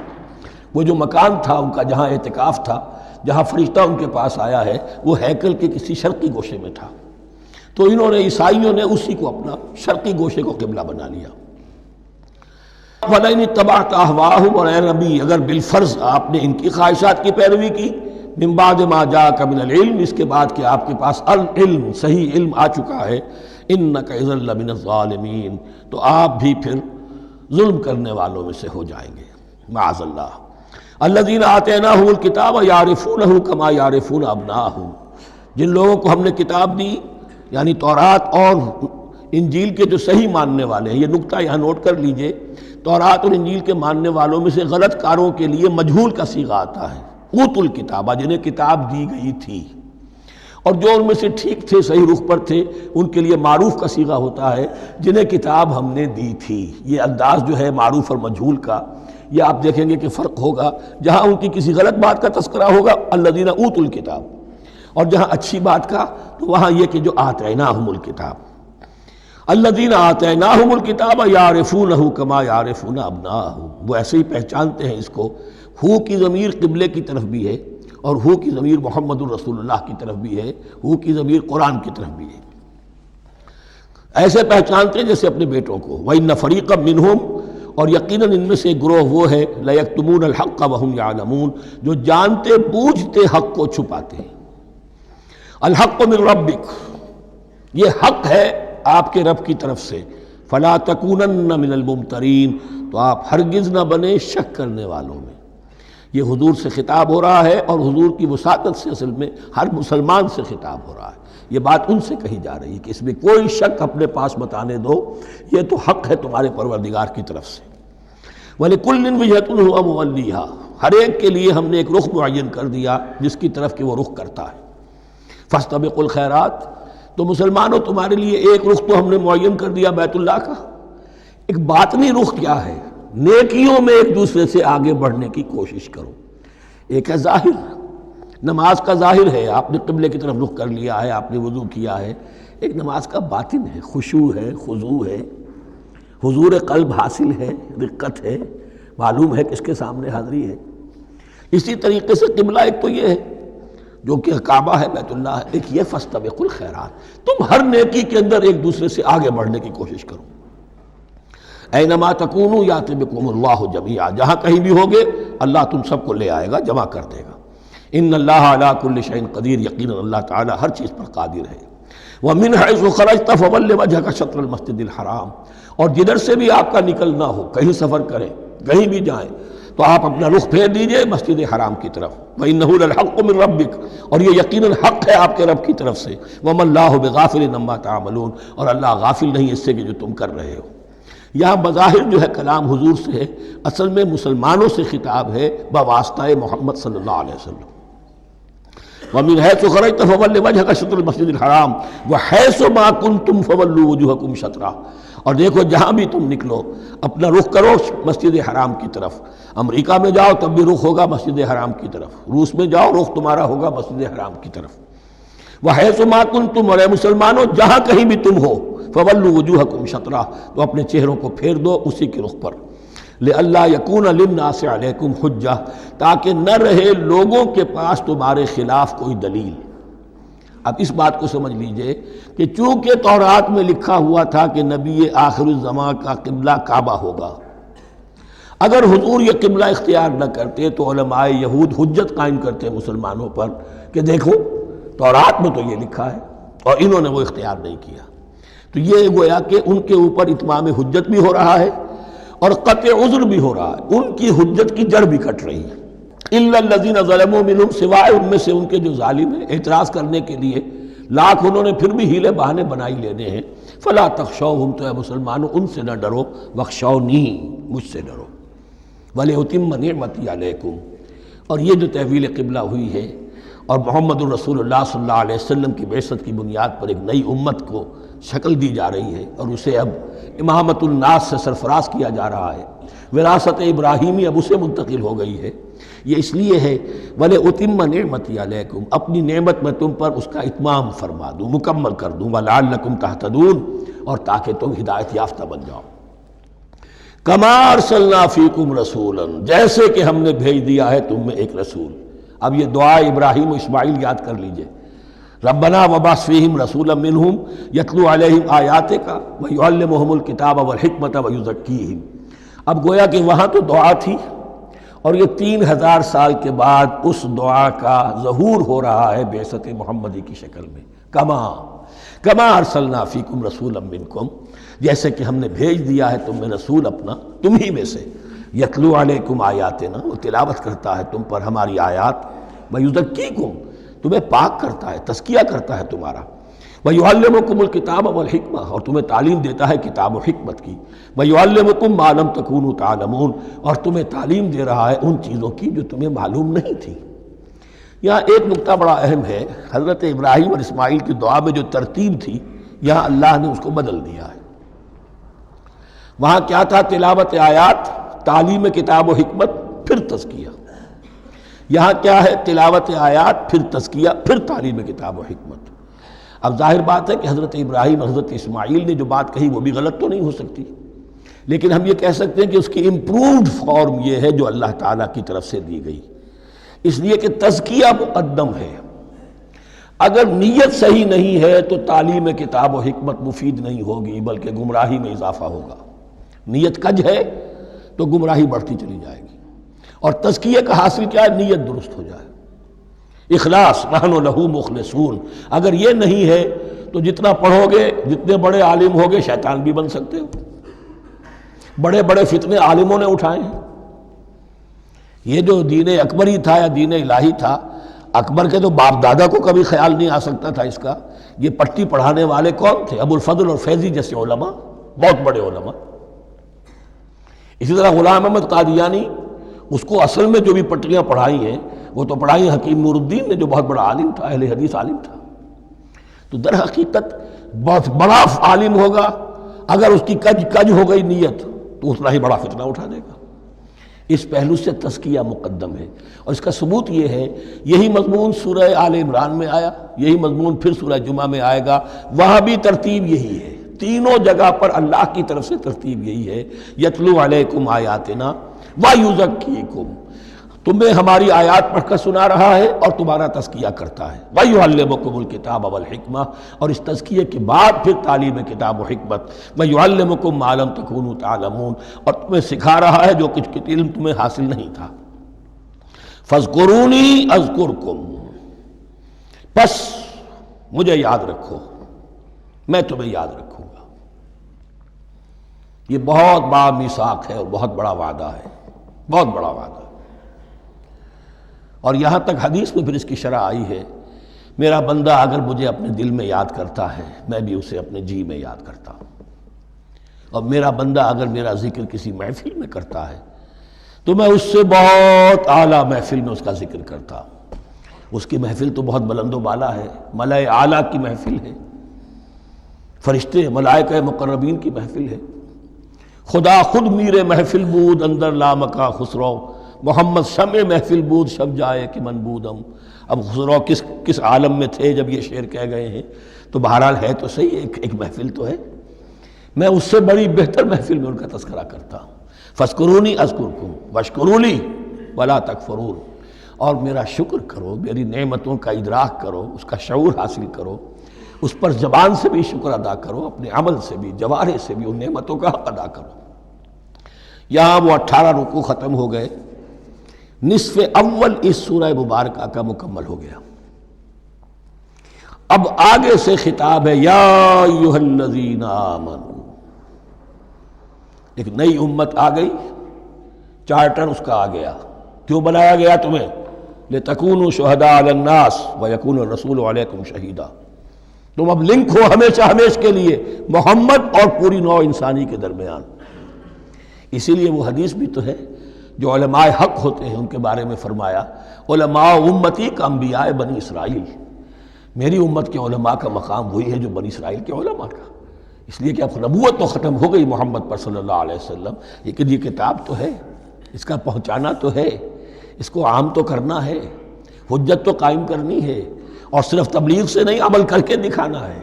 Speaker 2: وہ جو مکان تھا ان کا جہاں اعتکاف تھا، جہاں فرشتہ ان کے پاس آیا ہے، وہ ہیکل کے کسی شرقی گوشے میں تھا، تو انہوں نے عیسائیوں نے اسی کو اپنا شرقی گوشے کو قبلہ بنا لیا۔ وَلَئِنِ اتَّبَعْتَ أَهْوَاءَهُمْ، اور اے نبی اگر بالفرض آپ نے ان کی خواہشات کی پیروی کی، من بعد ما جاءك من العلم، اس کے بعد کہ آپ کے پاس العلم صحیح علم آ چکا ہے، إِنَّكَ إِذًا لَمِنَ الظَّالِمِينَ، تو آپ بھی پھر ظلم کرنے والوں میں سے ہو جائیں گے، معاذ اللہ۔ الذین آتیناہم الکتاب یعرفونہ کما یعرفون ابناءہم، جن لوگوں کو ہم نے کتاب دی یعنی تورات اور انجیل کے جو صحیح ماننے والے ہیں، یہ نکتہ یہاں نوٹ کر لیجئے، تورات اور انجیل کے ماننے والوں میں سے غلط کاروں کے لیے مجہول کا صیغہ آتا ہے، اوتوا الکتابہ، جنہیں کتاب دی گئی تھی، اور جو ان میں سے ٹھیک تھے، صحیح رخ پر تھے، ان کے لیے معروف کا صیغہ ہوتا ہے جنہیں کتاب ہم نے دی تھی۔ یہ انداز جو ہے معروف اور مجہول کا، یہ آپ دیکھیں گے کہ فرق ہوگا، جہاں ان کی کسی غلط بات کا تذکرہ ہوگا الذین اوتوا الکتاب، اور جہاں اچھی بات کا تو وہاں یہ کہ جو آتیناہم الکتاب، الذین آتیناہم الکتاب یعرفونہ کما یعرفون ابناءہم، وہ ایسے ہی پہچانتے ہیں اس کو۔ ہو کی ضمیر قبلے کی طرف بھی ہے، اور ہو کی ضمیر محمد الرسول اللہ کی طرف بھی ہے، ہو کی ضمیر قرآن کی طرف بھی ہے، ایسے پہچانتے ہیں جیسے اپنے بیٹوں کو۔ وَإِنَّ فَرِيقًا مِّنْهُمْ، اور یقیناً ان میں سے ایک گروہ وہ ہے لَيَكْتُمُونَ الْحَقَّ وَهُمْ يَعْلَمُونَ، جو جانتے بوجھتے حق کو چھپاتے ہیں۔ الحق من ربک، یہ حق ہے آپ کے رب کی طرف سے، فلا تکونن من الممترین، تو آپ ہرگز نہ بنے شک کرنے والوں میں۔ یہ حضور سے خطاب ہو رہا ہے، اور حضور کی وساطت سے اصل میں ہر مسلمان سے خطاب ہو رہا ہے، یہ بات ان سے کہی جا رہی ہے کہ اس میں کوئی شک اپنے پاس بتانے دو، یہ تو حق ہے تمہارے پروردگار کی طرف سے۔ وَلِكُلٍّ وِجْهَةٌ هُوَ مُوَلِّيهَا، ہر ایک کے لیے ہم نے ایک رخ معین کر دیا جس کی طرف کہ وہ رخ کرتا ہے۔ فَاسْتَبِقُوا الْخَيْرَاتِ، تو مسلمانوں تمہارے لیے ایک رخ تو ہم نے معین کر دیا بیت اللہ کا، ایک باطنی رخ کیا ہے؟ نیکیوں میں ایک دوسرے سے آگے بڑھنے کی کوشش کرو۔ ایک ہے ظاہر، نماز کا ظاہر ہے، آپ نے قبلے کی طرف رخ کر لیا ہے، آپ نے وضو کیا ہے، ایک نماز کا باطن ہے، خشوع ہے، خضوع ہے، حضور قلب حاصل ہے، رقت ہے، معلوم ہے کس کے سامنے حاضری ہے۔ اسی طریقے سے قبلہ ایک تو یہ ہے جو کہ کعبہ ہے، بیت اللہ ہے، ایک یہ فاستبقوا الخیرات، تم ہر نیکی کے اندر ایک دوسرے سے آگے بڑھنے کی کوشش کرو۔ اینما تکونوا یاتی بکم اللہ جمیعا، جہاں کہیں بھی ہوگے اللہ تم سب کو لے آئے گا، جمع کر دے گا۔ ان اللہ علی کل شیء قدیر، یقیناً اللہ تعالی ہر چیز پر قادر ہے۔ ومن حیث خرجت فول وجهک شطر المسجد الحرام، اور جدھر سے بھی آپ کا نکلنا ہو، کہیں سفر کریں، کہیں بھی جائیں، تو آپ اپنا رخ پھیر دیجئے مسجد حرام کی طرف۔ وَإِنَّهُ لَلْحَقُّ مِن رَبِّكَ، اور یہ یقیناً حق ہے آپ کے رب کی طرف سے۔ وَمَا اللَّهُ بِغَافِلٍ عَمَّا تَعْمَلُونَ، اور اللہ غافل نہیں اس سے کہ جو تم کر رہے ہو۔ یہاں بظاہر جو ہے کلام حضور سے ہے، اصل میں مسلمانوں سے خطاب ہے بواسطہ محمد صلی اللہ علیہ وسلم۔ وَمِنْ حَيْثُ خَرَجْتَ فَوَلِّ وَجْهَكَ شَطْرَ الْمَسْجِدِ الْحَرَامِ وَحَيْثُ مَا كُنْتُمْ فَوَلُّوا وُجُوهَكُمْ شَطْرَهُ، اور دیکھو جہاں بھی تم نکلو اپنا رخ کرو مسجد حرام کی طرف۔ امریکہ میں جاؤ تب بھی رخ ہوگا مسجد حرام کی طرف، روس میں جاؤ رخ تمہارا ہوگا مسجد حرام کی طرف۔ وَحَيْثُ مَا كُنْتُمْ، اور اے مسلمانوں جہاں کہیں بھی تم ہو، فَوَلُّوا وُجُوهَكُمْ شَطْرَهُ، تو اپنے چہروں کو پھیر دو اسی کے رخ پر۔ لِأَلَّا يَكُونَ لِلنَّاسِ عَلَيْكُمْ حُجَّةٌ، تاکہ نہ رہے لوگوں کے پاس تمہارے خلاف کوئی دلیل۔ اب اس بات کو سمجھ لیجئے کہ چونکہ تورات میں لکھا ہوا تھا کہ نبی آخر الزمان کا قبلہ کعبہ ہوگا، اگر حضور یہ قبلہ اختیار نہ کرتے تو علماء یہود حجت قائم کرتے مسلمانوں پر کہ دیکھو تورات میں تو یہ لکھا ہے اور انہوں نے وہ اختیار نہیں کیا. تو یہ گویا کہ ان کے اوپر اتمام حجت بھی ہو رہا ہے اور قطع عذر بھی ہو رہا ہے، ان کی حجت کی جڑ بھی کٹ رہی ہے. الا الذین ظلموا منہم، سوائے ان میں سے ان کے جو ظالم ہیں، اعتراض کرنے کے لیے لاکھ انہوں نے پھر بھی ہیلے بہانے بنائی لینے ہیں. فلا تخشوہم، تو اے مسلمانوں ان سے نہ ڈرو، واخشونی، مجھ سے ڈرو. وَلِأُتِمَّ نِعْمَتِي عَلَيْكُمْ، اور یہ جو تحویل قبلہ ہوئی ہے اور محمد الرسول اللہ صلی اللہ علیہ وسلم کی بعثت کی بنیاد پر ایک نئی امت کو شکل دی جا رہی ہے اور اسے اب امامت الناس سے سرفراز کیا جا رہا ہے، وراثت ابراہیمی اب اسے منتقل ہو گئی ہے. یہ اس لیے ہے وَلِأُتِمَّ نِعْمَتِي عَلَيْكُمْ، اپنی نعمت میں تم پر اس کا اتمام فرما دوں، مکمل کر دوں. وَلَعَلَّكُمْ تَهْتَدُونَ، اور تاکہ تم ہدایت یافتہ بن جاؤ. کما ارسلنا فیکم رسولا، جیسے کہ ہم نے بھیج دیا ہے تم میں ایک رسول. اب یہ دعا ابراہیم و اسماعیل یاد کر لیجئے. ربنا وبعث فیہم رسولا منہم یتلو علیہم آیاتک ویعلمہم الکتاب والحکمت ویزکیہم. اب گویا کہ وہاں تو دعا تھی اور یہ 3000 سال کے بعد اس دعا کا ظہور ہو رہا ہے بعثت محمدی کی شکل میں. کما ارسلنا فیکم رسولا منکم، جیسے کہ ہم نے بھیج دیا ہے تم میں رسول اپنا، تم ہی میں سے. یتلو علیکم آیاتنا، وہ تلاوت کرتا ہے تم پر ہماری آیات. ویزکیکم، تمہیں پاک کرتا ہے، تزکیہ کرتا ہے تمہارا. ویعلمکم الکتاب والحکمہ، اور تمہیں تعلیم دیتا ہے کتاب و حکمت کی. ویعلمکم ما لم تکونوا تعلمون، اور تمہیں تعلیم دے رہا ہے ان چیزوں کی جو تمہیں معلوم نہیں تھی. یہاں ایک نقطہ بڑا اہم ہے، حضرت ابراہیم اور اسماعیل کی دعا میں جو ترتیب تھی یہاں اللہ نے اس کو بدل دیا ہے. وہاں کیا تھا؟ تلاوت آیات، تعلیم کتاب و حکمت، پھر تزکیہ. یہاں کیا ہے؟ تلاوت آیات، پھر تزکیہ، پھر تعلیم کتاب و حکمت. اب ظاہر بات ہے کہ حضرت ابراہیم اور حضرت اسماعیل نے جو بات کہی وہ بھی غلط تو نہیں ہو سکتی، لیکن ہم یہ کہہ سکتے ہیں کہ اس کی امپرووڈ فارم یہ ہے جو اللہ تعالیٰ کی طرف سے دی گئی، اس لیے کہ تزکیہ مقدم ہے. اگر نیت صحیح نہیں ہے تو تعلیم کتاب و حکمت مفید نہیں ہوگی بلکہ گمراہی میں اضافہ ہوگا. نیت کج ہے تو گمراہی بڑھتی چلی جائے گی. اور تزکیہ کا حاصل کیا ہے؟ نیت درست ہو جائے، اخلاص، نحن لہ مخلصون. اگر یہ نہیں ہے تو جتنا پڑھو گے، جتنے بڑے عالم ہوگے، شیطان بھی بن سکتے ہو. بڑے بڑے فتنے عالموں نے اٹھائے ہیں. یہ جو دین اکبری تھا یا دین الہی تھا، اکبر کے تو باپ دادا کو کبھی خیال نہیں آ سکتا تھا اس کا. یہ پٹی پڑھانے والے کون تھے؟ ابو الفضل اور فیضی جیسے علماء، بہت بڑے علماء. اسی طرح غلام احمد قادیانی، اس کو اصل میں جو بھی پٹیاں پڑھائی ہیں وہ تو پڑھائی حکیم نور الدین نے، جو بہت بڑا عالم تھا، اہل حدیث عالم تھا. تو در حقیقت بہت بڑا عالم ہوگا، اگر اس کی کج ہو گئی نیت تو اتنا ہی بڑا فتنہ اٹھا دے گا. اس پہلو سے تزکیہ مقدم ہے، اور اس کا ثبوت یہ ہے، یہی مضمون سورہ آل عمران میں آیا، یہی مضمون پھر سورہ جمعہ میں آئے گا. وہاں بھی ترتیب یہی ہے، تینوں جگہ پر اللہ کی طرف سے ترتیب یہی ہے. یتلو علیکم آیاتنا ویزکیکم، تمہیں ہماری آیات پڑھ کر سنا رہا ہے اور تمہارا تزکیہ کرتا ہے. ویعلمکم الکتاب والحکمہ، اور اس تزکیے کے بعد پھر تعلیم کتاب و حکمت. ویعلمکم ما لم تکونوا تعلمون، اور تمہیں سکھا رہا ہے جو کچھ علم تمہیں حاصل نہیں تھا. فاذکرونی اذکرکم، بس مجھے یاد رکھو، میں تمہیں یاد رکھوں گا. یہ بہت بڑا میثاق ہے اور بہت بڑا وعدہ ہے، بہت بڑا وعدہ. اور یہاں تک حدیث میں پھر اس کی شرح آئی ہے، میرا بندہ اگر مجھے اپنے دل میں یاد کرتا ہے میں بھی اسے اپنے جی میں یاد کرتا ہوں. اور میرا بندہ اگر میرا ذکر کسی محفل میں کرتا ہے تو میں اس سے بہت اعلیٰ محفل میں اس کا ذکر کرتا ہوں. اس کی محفل تو بہت بلند و بالا ہے، ملائے اعلیٰ کی محفل ہے، فرشتے ملائکہ مقربین کی محفل ہے. خدا خود میر محفل بود اندر لامکا خسرو، محمد شمع محفل بود شب جائے کہ من بودم. اب خسرو کس عالم میں تھے جب یہ شعر کہہ گئے ہیں؟ تو بہرحال ہے تو صحیح، ایک محفل تو ہے. میں اس سے بڑی بہتر محفل میں ان کا تذکرہ کرتا ہوں. فاذکرونی اذکرکم واشکروا لی ولا تکفرون، اور میرا شکر کرو، میری نعمتوں کا ادراک کرو، اس کا شعور حاصل کرو، اس پر زبان سے بھی شکر ادا کرو، اپنے عمل سے بھی، جوارح سے بھی ان نعمتوں کا حق ادا کرو. یہاں وہ 18 رکوع ختم ہو گئے، نصف اول اس سورہ مبارکہ کا مکمل ہو گیا۔ اب آگے سے خطاب ہے یا ایھا الذین آمنوا، ایک نئی امت آ گئی، چارٹر اس کا آ گیا۔ کیوں بنایا گیا تمہیں؟ لتکونوا شہداء علی الناس ویکون الرسول علیکم شہیدا، تم اب لنک ہو ہمیشہ ہمیش کے لیے محمد اور پوری نوع انسانی کے درمیان۔ اسی لیے وہ حدیث بھی تو ہے جو علماء حق ہوتے ہیں ان کے بارے میں فرمایا علماء امتی کا انبیاء بنی اسرائیل، میری امت کے علماء کا مقام وہی ہے جو بنی اسرائیل کے علماء کا، اس لیے کہ اب نبوت تو ختم ہو گئی محمد پر صلی اللہ علیہ وسلم، لیکن یہ کتاب تو ہے، اس کا پہنچانا تو ہے، اس کو عام تو کرنا ہے، حجت تو قائم کرنی ہے، اور صرف تبلیغ سے نہیں عمل کر کے دکھانا ہے،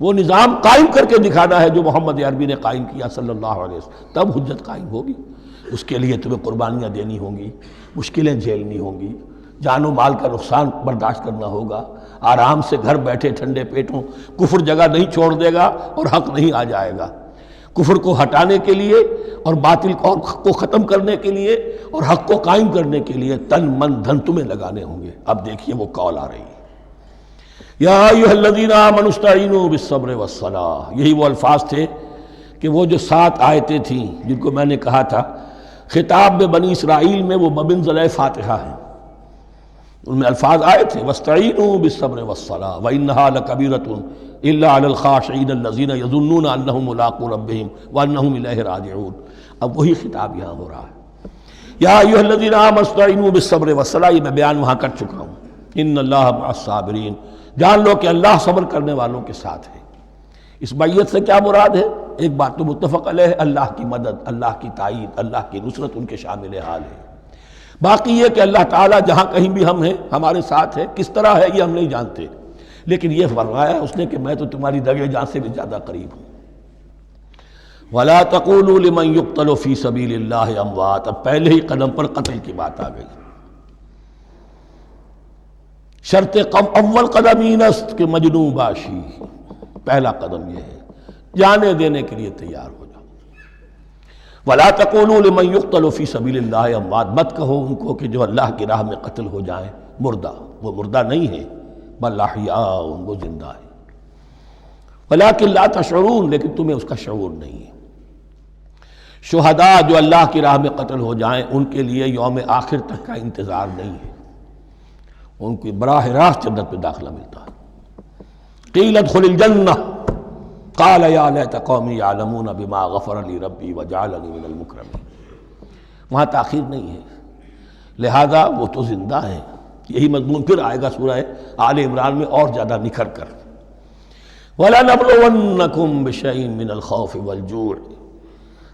Speaker 2: وہ نظام قائم کر کے دکھانا ہے جو محمد عربی نے قائم کیا صلی اللہ علیہ وسلم، تب حجت قائم ہوگی۔ اس کے لیے تمہیں قربانیاں دینی ہوں گی، مشکلیں جھیلنی ہوں گی، جان و مال کا نقصان برداشت کرنا ہوگا، آرام سے گھر بیٹھے ٹھنڈے پیٹوں کفر جگہ نہیں چھوڑ دے گا اور حق نہیں آ جائے گا، کفر کو ہٹانے کے لیے اور باطل کو ختم کرنے کے لیے اور حق کو قائم کرنے کے لیے تن من دھن تمہیں لگانے ہوں گے۔ اب دیکھیے وہ قول آ رہی ہے یا ایھا الذین آمنوا استعینوا بالصبر والصلاۃ، یہی وہ الفاظ تھے کہ وہ جو 7 آیتیں تھیں جن کو میں نے کہا تھا خطاب میں بنی اسرائیل میں وہ بمنزلہ فاتحہ ہیں، ان میں الفاظ آئے تھے واستعینوا بالصبر والصلاۃ وانھا لکبیرۃ الا علی الخاشعین الذین یظنون انہم ملاقو ربہم وانہم الیہ راجعون۔ اب وہی خطاب یہاں ہو رہا ہے یا ایھا الذین آمنوا استعینوا بالصبر والصلاۃ، یہ میں بیان وہاں کر چکا ہوں، ان اللہ مع الصابرین، جان لو کہ اللہ صبر کرنے والوں کے ساتھ ہے۔ اس بیعت سے کیا مراد ہے؟ ایک بات تو متفق علیہ ہے، اللہ کی مدد، اللہ کی تائید، اللہ کی نصرت ان کے شامل حال ہے۔ باقی یہ کہ اللہ تعالیٰ جہاں کہیں بھی ہم ہیں ہمارے ساتھ ہے، کس طرح ہے یہ ہم نہیں جانتے، لیکن یہ فرمایا اس نے کہ میں تو تمہاری دگے جان سے بھی زیادہ قریب ہوں۔ وَلَا تَقُولُوا لِمَنْ يُقْتَلُ فِي سَبِيلِ اللَّهِ أَمْوَاتٌ، اب پہلے ہی قدم پر قتل کی بات آ گئی۔ شرط اول قدم این است کہ مجنون باشی، پہلا قدم یہ ہے جانے دینے کے لیے تیار ہو جاؤ۔ وَلَا تَقُولُوا لِمَنْ يُقْتَلُ فِي سَبِيلِ اللَّهِ أَمْوَاتٌ، مت کہو ان کو کہ جو اللہ کی راہ میں قتل ہو جائیں مردہ، وہ مردہ نہیں ہے، بل احیاء، وہ زندہ ہے، وَلَٰكِن لَا تَشْعُرُونَ، لیکن تمہیں اس کا شعور نہیں ہے۔ شہداء جو اللہ کی راہ میں قتل ہو جائیں ان کے لیے یوم آخر تک کا انتظار نہیں ہے، ان کی براہ راست جنت میں داخلہ ملتا ہے۔ قیل ادخل الجنہ قال یا لیت قومی یعلمون بما غفر لی ربی وجعلنی من المکرمین، وہاں تاخیر نہیں ہے، لہذا وہ تو زندہ ہے۔ یہی مضمون پھر آئے گا سورہ آل عمران میں اور زیادہ نکھر کر، وَلَنَبْلُوَنَّكُمْ بِشَيْءٍ مِّنَ الْخَوْفِ وَالْجُوعِ۔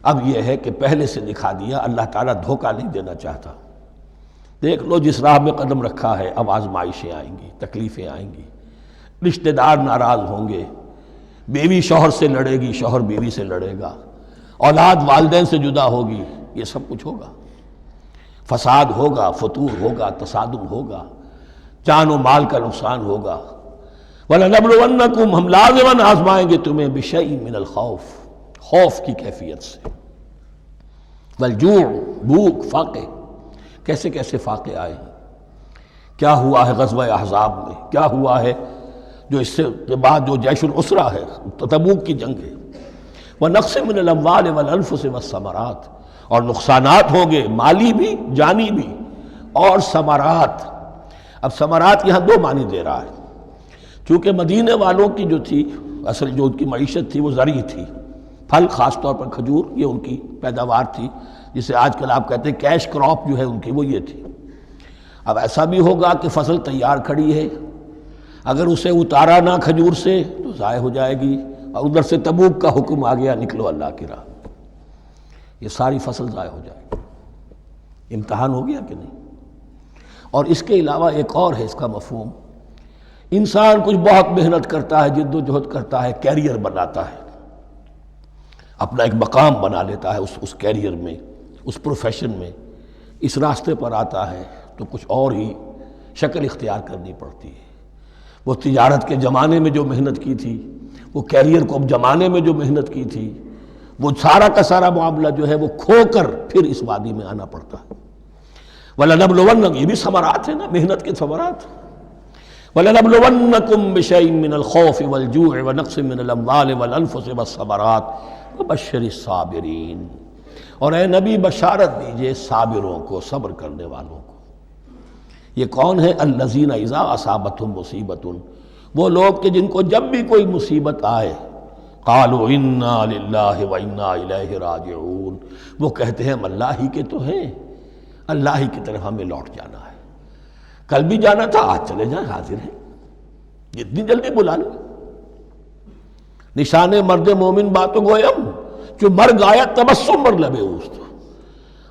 Speaker 2: اب یہ ہے کہ پہلے سے دکھا دیا، اللہ تعالیٰ دھوکہ نہیں دینا چاہتا۔ دیکھ لو جس راہ میں قدم رکھا ہے اب آزمائشیں آئیں گی، تکلیفیں آئیں گی، رشتہ دار ناراض ہوں گے، بیوی شوہر سے لڑے گی، شوہر بیوی سے لڑے گا، اولاد والدین سے جدا ہوگی، یہ سب کچھ ہوگا، فساد ہوگا، فتور ہوگا، تصادم ہوگا، جان و مال کا نقصان ہوگا۔ وَلَنَبْلُوَنَّكُمْ، ہم لازماً آزمائیں گے تمہیں، بِشَيْءٍ مِّنَ الْخَوْفِ، خوف کی کیفیت سے، وَالْجُوعِ، بھوک، فاقے، کیسے کیسے فاقے آئے ہیں، کیا ہوا ہے غزوہ احزاب میں، کیا ہوا ہے جو اس سے بعد جو جیش العسرہ ہے، تبوک کی جنگ ہے، وَنَقْصٍ مِّنَ الْأَمْوَالِ وَالْأَنفُسِ وَالثَّمَرَاتِ، اور نقصانات ہوں گے مالی بھی جانی بھی، اور ثمرات۔ اب ثمرات یہاں دو معنی دے رہا ہے، چونکہ مدینے والوں کی جو تھی اصل جو ان کی معیشت تھی وہ زرعی تھی، پھل، خاص طور پر کھجور، یہ ان کی پیداوار تھی، جسے آج کل آپ کہتے ہیں کیش کراپ جو ہے ان کی، وہ یہ تھی۔ اب ایسا بھی ہوگا کہ فصل تیار کھڑی ہے، اگر اسے اتارا نہ کھجور سے تو ضائع ہو جائے گی، اور ادھر سے تبوک کا حکم آ گیا نکلو اللہ کی راہ، یہ ساری فصل ضائع ہو جائے گی۔ امتحان ہو گیا کہ نہیں؟ اور اس کے علاوہ ایک اور ہے اس کا مفہوم، انسان کچھ بہت محنت کرتا ہے، جد و جہد کرتا ہے، کیریئر بناتا ہے، اپنا ایک مقام بنا لیتا ہے اس کیریئر میں، اس پروفیشن میں، اس راستے پر آتا ہے تو کچھ اور ہی شکل اختیار کرنی پڑتی ہے۔ وہ تجارت کے زمانے میں جو محنت کی تھی، وہ کیریئر کو اب زمانے میں جو محنت کی تھی، وہ سارا کا سارا معاملہ جو ہے وہ کھو کر پھر اس وادی میں آنا پڑتا ہے۔ وَلَنَبْلُوَنَّكُمْ، یہ بھی ثمرات ہیں نا، محنت کے ثمرات۔ وَلَنَبْلُوَنَّكُمْ بِشَيْءٍ مِّنَ الْخَوْفِ وَالْجُوعِ وَنَقْصٍ مِّنَ الْأَمْوَالِ وَالْأَنفُسِ وَالثَّمَرَاتِ وَبَشِّرِ الصَّابِرِينَ، اور اے نبی بشارت دیجئے صابروں کو، صبر کرنے والوں کو۔ یہ کون ہے؟ الذین اذا اصابتہم مصیبۃ، وہ لوگ کہ جن کو جب بھی کوئی مصیبت آئے قالوا انا للہ وانا الیہ راجعون، وہ کہتے ہیں ہم اللہ ہی کے تو ہیں، اللہ ہی کی طرف ہمیں لوٹ جانا ہے، کل بھی جانا تھا، آج چلے جائیں، حاضر ہیں، جتنی جلدی بلا لیں۔ نشان مرد مومن باتوں گویم، جو مرگ آیا تبسم مر لبے اوست،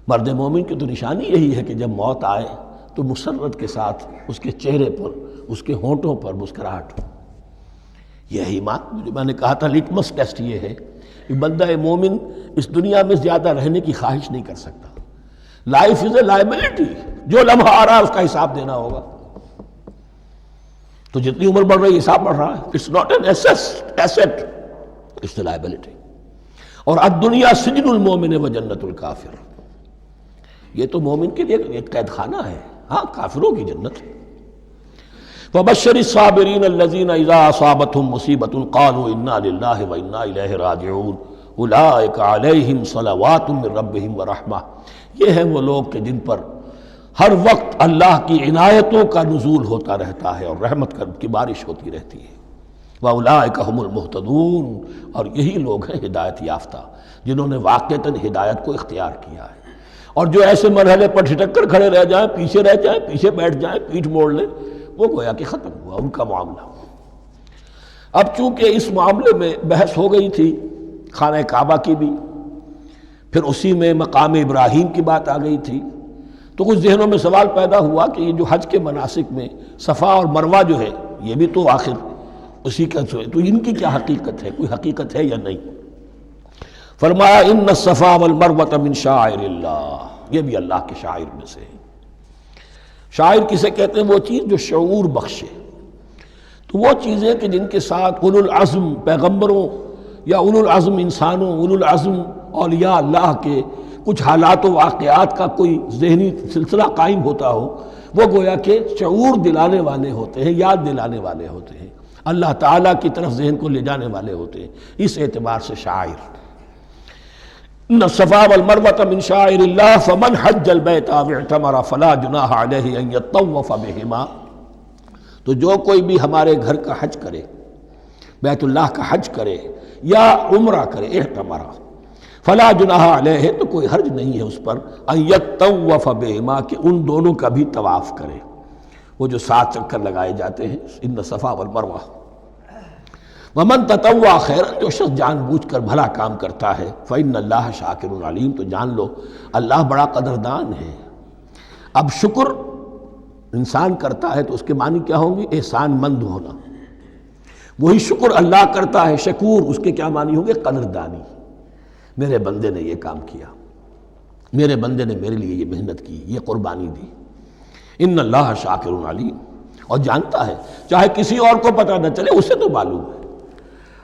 Speaker 2: مرد مومن کی تو نشانی یہی ہے کہ جب موت آئے تو مسرت کے ساتھ اس کے چہرے پر، اس کے ہونٹوں پر مسکراہٹ ہو۔ یہی جو میں نے کہا تھا لٹمس ٹیسٹ یہ ہے کہ بندہ مومن اس دنیا میں زیادہ رہنے کی خواہش نہیں کر سکتا۔ لائف از اے لائبلٹی، جو لمحہ آ رہا ہے اس کا حساب دینا ہوگا، تو جتنی عمر بڑھ رہی ہے حساب بڑھ رہا ہے۔ It's not an asset, it's a liability. اور الدنیا سجن المومن و جنت الکافر، یہ تو مومن کے لیے ایک قید خانہ ہے، ہاں کافروں کی جنت ہے۔ وَبَشِّرِ الصَّابِرِينَ الَّذِينَ إِذَا أَصَابَتْهُمْ مُصِيبَةٌ قَالُوا إِنَّا لِلَّهِ وَإِنَّا إِلَيْهِ رَاجِعُونَ أُولَٰئِكَ عَلَيْهِمْ صَلَوَاتٌ مِّن رَّبِّهِمْ وَرَحْمَةٌ، یہ ہیں وہ لوگ کہ جن پر ہر وقت اللہ کی عنایتوں کا نزول ہوتا رہتا ہے اور رحمت کی بارش ہوتی رہتی ہے۔ وَأُولَٰئِكَ هُمُ الْمُهْتَدُونَ، اور یہی لوگ ہیں ہدایت یافتہ، جنہوں نے واقعتاً ہدایت کو اختیار کیا ہے۔ اور جو ایسے مرحلے پر ٹھٹک کر کھڑے رہ جائیں، پیچھے رہ جائیں، پیچھے بیٹھ جائیں، پیٹھ موڑ لیں، وہ گویا کہ ختم ہوا ان کا معاملہ۔ اب چونکہ اس معاملے میں بحث ہو گئی تھی خانہ کعبہ کی بھی، پھر اسی میں مقام ابراہیم کی بات آ گئی تھی، تو کچھ ذہنوں میں سوال پیدا ہوا کہ یہ جو حج کے مناسک میں صفا اور مروہ جو ہے، یہ بھی تو آخر اسی کا تو ان کی کیا حقیقت ہے، کوئی حقیقت ہے یا نہیں؟ فرمایا ان الصفا والمروہ من شعائر اللہ، یہ بھی اللہ کے شاعر میں سے ہے۔ شاعر کسے کہتے ہیں؟ وہ چیز جو شعور بخشے۔ تو وہ چیزیں کہ جن کے ساتھ اولو العزم پیغمبروں یا اولو العزم انسانوں، اولو العزم اولیاء اللہ کے کچھ حالات و واقعات کا کوئی ذہنی سلسلہ قائم ہوتا ہو، وہ گویا کہ شعور دلانے والے ہوتے ہیں، یاد دلانے والے ہوتے ہیں، اللہ تعالیٰ کی طرف ذہن کو لے جانے والے ہوتے ہیں، اس اعتبار سے شاعر۔ ان الصفا والمروہ من شعائر اللہ فمن حج البیت او اعتمر فلا جناح علیہ ان یطوف بہما، تو جو کوئی بھی ہمارے گھر کا حج کرے، بیت اللہ کا حج کرے یا عمرہ کرے، اعتمر، فلا جناح علیہ، تو کوئی حرج نہیں ہے اس پر، ان یطوف بہما، کہ ان دونوں کا بھی طواف کرے، وہ جو 7 چکر لگائے جاتے ہیں، ان الصفا والمروہ۔ ومن تطوع خیرا، جو شخص جان بوجھ کر بھلا کام کرتا ہے، فإن اللہ شاکر علیم، تو جان لو اللہ بڑا قدردان ہے۔ اب شکر انسان کرتا ہے تو اس کے معنی کیا ہوں گے؟ احسان مند ہونا۔ وہی شکر اللہ کرتا ہے شکور، اس کے کیا معنی ہوں گے؟ قدردانی، میرے بندے نے یہ کام کیا، میرے بندے نے میرے لیے یہ محنت کی، یہ قربانی دی۔ ان اللہ شاکر علیم، اور جانتا ہے، چاہے کسی اور کو پتہ نہ چلے، اسے تو معلوم ہے۔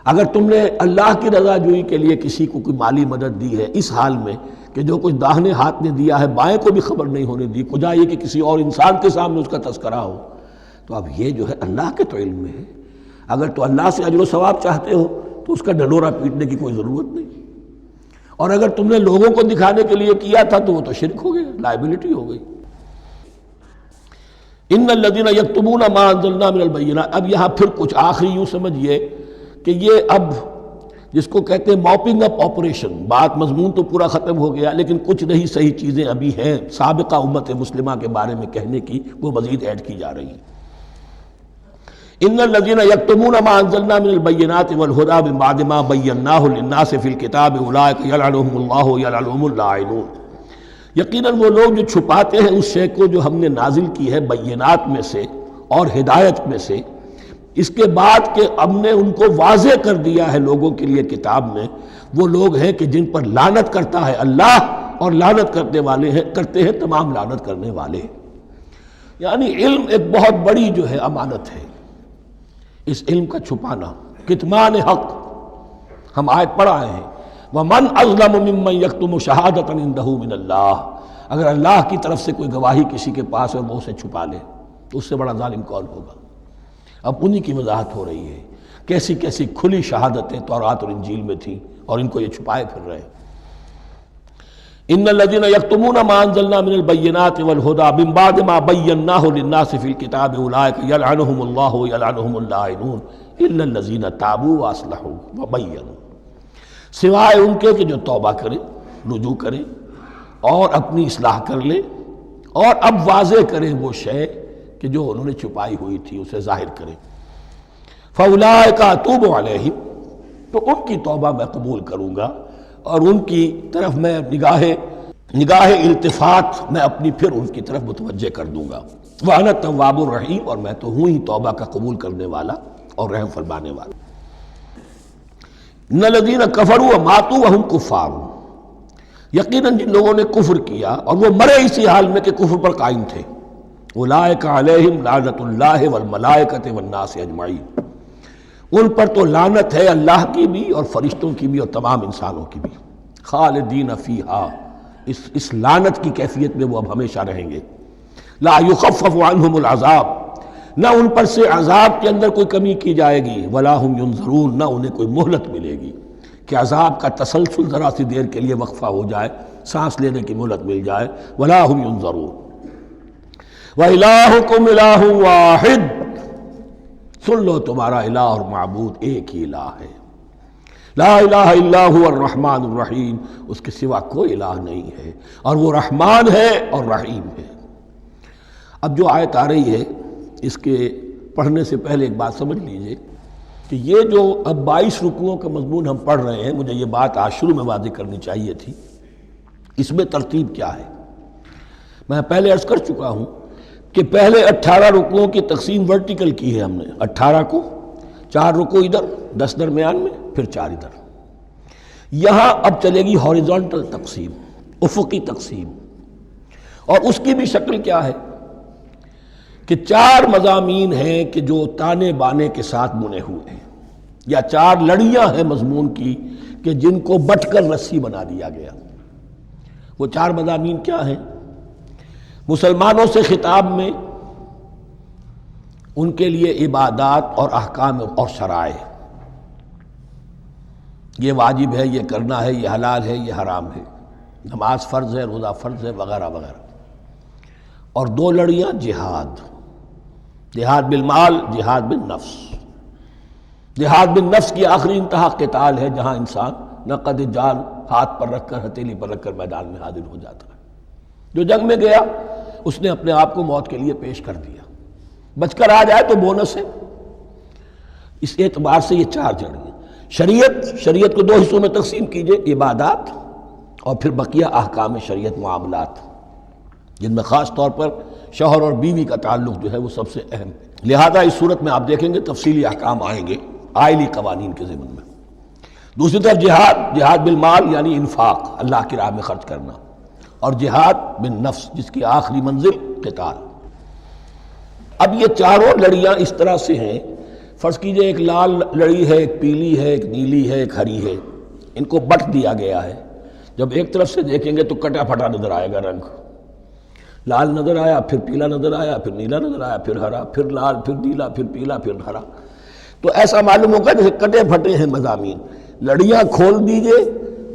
Speaker 2: اگر تم نے اللہ کی رضا جوئی کے لیے کسی کو کوئی مالی مدد دی ہے اس حال میں کہ جو کچھ داہنے ہاتھ نے دیا ہے بائیں کو بھی خبر نہیں ہونے دی، خدا یہ کہ کسی اور انسان کے سامنے اس کا تذکرہ ہو، تو اب یہ جو ہے اللہ کے تو علم میں ہے۔ اگر تو اللہ سے اجر و ثواب چاہتے ہو تو اس کا ڈنڈورا پیٹنے کی کوئی ضرورت نہیں، اور اگر تم نے لوگوں کو دکھانے کے لیے کیا تھا تو وہ تو شرک ہو گیا، لائبلٹی ہو گئی۔ ان الذین یکتمون ما انزلنا من البینات، اب یہاں پھر کچھ آخری یوں سمجھیے کہ یہ اب جس کو کہتے ہیں موپنگ اپ آپریشن، بات مضمون تو پورا ختم ہو گیا لیکن کچھ نہیں صحیح چیزیں ابھی ہیں سابقہ امت مسلمہ کے بارے میں کہنے کی، وہ مزید ایڈ کی جا رہی ہیں۔ ان الذین یکتمون ما انزلنا من البینات والہدی من بعد ما بیناہ للناس فی الکتاب اولئک یلعنهم اللہ یلعنهم اللاعنون، یقیناً وہ لوگ جو چھپاتے ہیں اس شے کو جو ہم نے نازل کی ہے بینات میں سے اور ہدایت میں سے، اس کے بعد کہ ہم نے ان کو واضح کر دیا ہے لوگوں کے لیے کتاب میں، وہ لوگ ہیں کہ جن پر لعنت کرتا ہے اللہ، اور لعنت کرتے ہیں تمام لعنت کرنے والے۔ یعنی علم ایک بہت بڑی جو ہے امانت ہے، اس علم کا چھپانا، کتمان حق، ہم آیت پڑھ آئے ہیں وَمَنْ أَظْلَمُ مِمَّنْ يَكْتُمُ شَهَادَةً عِنْدَهُ مِنَ اللَّهِ، اگر اللہ کی طرف سے کوئی گواہی کسی کے پاس ہے اور وہ اسے چھپا لے تو اس سے بڑا ظالم کون ہوگا؟ اب انہی کی وضاحت ہو رہی ہے، کیسی کیسی کھلی شہادتیں تورات اور انجیل میں تھیں اور ان کو یہ چھپائے پھر رہے ہیں۔ ان الذين يكتمون ما انزلنا من البينات والهدى من بعد ما بيناه للناس في الكتاب اولئك يلعنهم الله ويلعنهم اللاعنون الا الذين تابوا واصلحوا وبينوا، سوائے ان کے کہ جو توبہ کرے، رجوع کرے اور اپنی اصلاح کر لے اور اب واضح کرے وہ شے کہ جو انہوں نے چھپائی ہوئی تھی اسے ظاہر کرے۔ فاولئک اتوب علیہم، تو ان کی توبہ میں قبول کروں گا اور ان کی طرف میں نگاہ التفات میں اپنی پھر ان کی طرف متوجہ کر دوں گا۔ وَأَنَا التَّوَّابُ الرَّحِيمُ، اور میں تو ہوں ہی توبہ کا قبول کرنے والا اور رحم فرمانے والا۔ إِنَّ الَّذِينَ كَفَرُوا وَمَاتُوا وَهُمْ كُفَّارٌ، یقیناً جن لوگوں نے کفر کیا اور وہ مرے اسی حال میں کہ کفر پر قائم تھے، أُولَئِكَ عَلَيْهِمْ لَعْنَةُ اللَّهِ وَالْمَلَائِكَةِ وَالنَّاسِ أَجْمَعِينَ، ان پر تو لعنت ہے اللہ کی بھی اور فرشتوں کی بھی اور تمام انسانوں کی بھی۔ خالدین فیہا، اس لعنت کی کیفیت میں وہ اب ہمیشہ رہیں گے۔ لا یخفف عنہم العذاب، نہ ان پر سے عذاب کے اندر کوئی کمی کی جائے گی، ولا ہم ینظرون، نہ انہیں کوئی مہلت ملے گی کہ عذاب کا تسلسل ذرا سی دیر کے لیے وقفہ ہو جائے، سانس لینے کی مہلت مل جائے۔ ولا ہم ینظرون۔ وَإِلَٰهُكُمْ إِلَٰهٌ وَاحِدٌ، سن لو تمہارا الہ اور معبود ایک ہی الہ ہے۔ لا الہ الا هو الرحمن الرحیم، اس کے سوا کوئی الہ نہیں ہے اور وہ رحمان ہے اور رحیم ہے۔ اب جو آیت آ رہی ہے اس کے پڑھنے سے پہلے ایک بات سمجھ لیجئے کہ یہ جو اب 22 رکوعوں کا مضمون ہم پڑھ رہے ہیں، مجھے یہ بات آج شروع میں واضح کرنی چاہیے تھی، اس میں ترتیب کیا ہے۔ میں پہلے عرض کر چکا ہوں کہ پہلے 18 رکوعوں کی تقسیم ورٹیکل کی ہے ہم نے، 18 کو 4 رکوع ادھر، 10 درمیان میں، پھر 4 ادھر۔ یہاں اب چلے گی ہاریزونٹل تقسیم، افقی تقسیم، اور اس کی بھی شکل کیا ہے کہ 4 مضامین ہیں کہ جو تانے بانے کے ساتھ بنے ہوئے ہیں، یا 4 لڑیاں ہیں مضمون کی کہ جن کو بٹ کر رسی بنا دیا گیا۔ وہ 4 مضامین کیا ہیں؟ مسلمانوں سے خطاب میں ان کے لیے عبادات اور احکام اور شرائع، یہ واجب ہے، یہ کرنا ہے، یہ حلال ہے، یہ حرام ہے، نماز فرض ہے، روزہ فرض ہے، وغیرہ وغیرہ۔ اور 2 لڑیاں جہاد، جہاد بالمال، جہاد بالنفس۔ جہاد بالنفس کی آخری انتہا قتال ہے، جہاں انسان نقد جان ہاتھ پر رکھ کر، ہتھیلی پر رکھ کر میدان میں حاضر ہو جاتا ہے۔ جو جنگ میں گیا اس نے اپنے آپ کو موت کے لیے پیش کر دیا، بچ کر آ جائے تو بونس ہے۔ اس اعتبار سے یہ 4 جڑیں۔ شریعت کو 2 حصوں میں تقسیم کیجئے، عبادات اور پھر بقیہ احکام شریعت، معاملات، جن میں خاص طور پر شوہر اور بیوی کا تعلق جو ہے وہ سب سے اہم ہے۔ لہذا اس صورت میں آپ دیکھیں گے تفصیلی احکام آئیں گے آئلی قوانین کے ضمن میں۔ دوسری طرف جہاد بالمال یعنی انفاق، اللہ کی راہ میں خرچ کرنا، اور جہاد بالنفس جس کی آخری منزل قتال۔ اب یہ 4 لڑیاں اس طرح سے ہیں، فرض کیجئے ایک لال لڑی ہے، ایک پیلی ہے، ایک نیلی ہے، ایک ہری ہے، ان کو بٹ دیا گیا ہے۔ جب ایک طرف سے دیکھیں گے تو کٹا پھٹا نظر آئے گا، رنگ لال نظر آیا، پھر پیلا نظر آیا، پھر نیلا نظر آیا، پھر ہرا، پھر لال، پھر نیلا، پھر پیلا، پھر ہرا۔ تو ایسا معلوم ہوگا جیسے کٹے پھٹے ہیں مضامین۔ لڑیاں کھول دیجئے،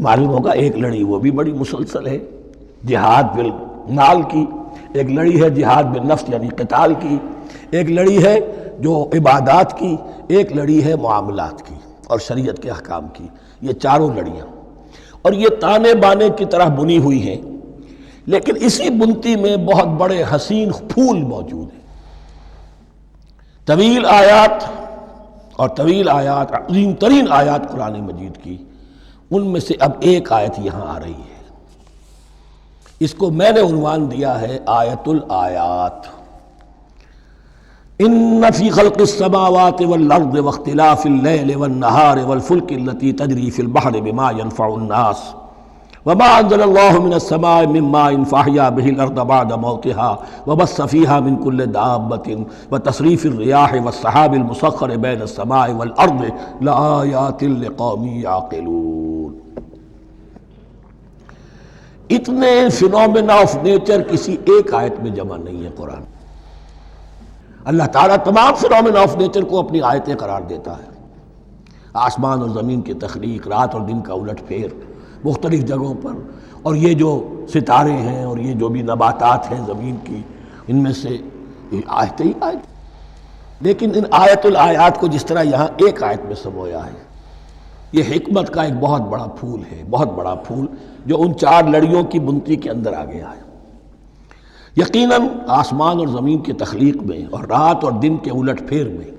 Speaker 2: معلوم ہوگا ایک لڑی وہ بھی بڑی مسلسل ہے، جہاد بالمال کی، ایک لڑی ہے جہاد بالنفس یعنی قتال کی، ایک لڑی ہے جو عبادات کی، ایک لڑی ہے معاملات کی اور شریعت کے احکام کی۔ یہ 4 لڑیاں، اور یہ تانے بانے کی طرح بنی ہوئی ہیں، لیکن اسی بنتی میں بہت بڑے حسین پھول موجود ہیں۔ طویل آیات اور طویل آیات، عظیم ترین آیات قرآن مجید کی، ان میں سے اب ایک آیت یہاں آ رہی ہے۔ اس کو میں نے عنوان دیا ہے آیت الآیات۔ ان فی خلق السماوات والارض واختلاف اللیل والنہار والفلک التي تجری فی البحر بما ينفع الناس وما انزل اللہ من السماء من ماء فاحیا به الارض بعد موتها وبث فيها من كل دابة وتصریف الرياح والسحاب المسخر بين السماء والارض لآیات لقوم یعقلون۔ اتنے فینومینا آف نیچر کسی ایک آیت میں جمع نہیں ہے قرآن۔ اللہ تعالیٰ تمام فینومینا آف نیچر کو اپنی آیتیں قرار دیتا ہے، آسمان اور زمین کی تخلیق، رات اور دن کا الٹ پھیر مختلف جگہوں پر، اور یہ جو ستارے ہیں اور یہ جو بھی نباتات ہیں زمین کی، ان میں سے آیتیں ہی آیت۔ لیکن ان آیت الآیات کو جس طرح یہاں ایک آیت میں سمویا ہے، یہ حکمت کا ایک بہت بڑا پھول ہے، بہت بڑا پھول جو ان چار لڑیوں کی بنتی کے اندر آ گیا ہے۔ یقیناً آسمان اور زمین کی تخلیق میں اور رات اور دن کے الٹ پھیر میں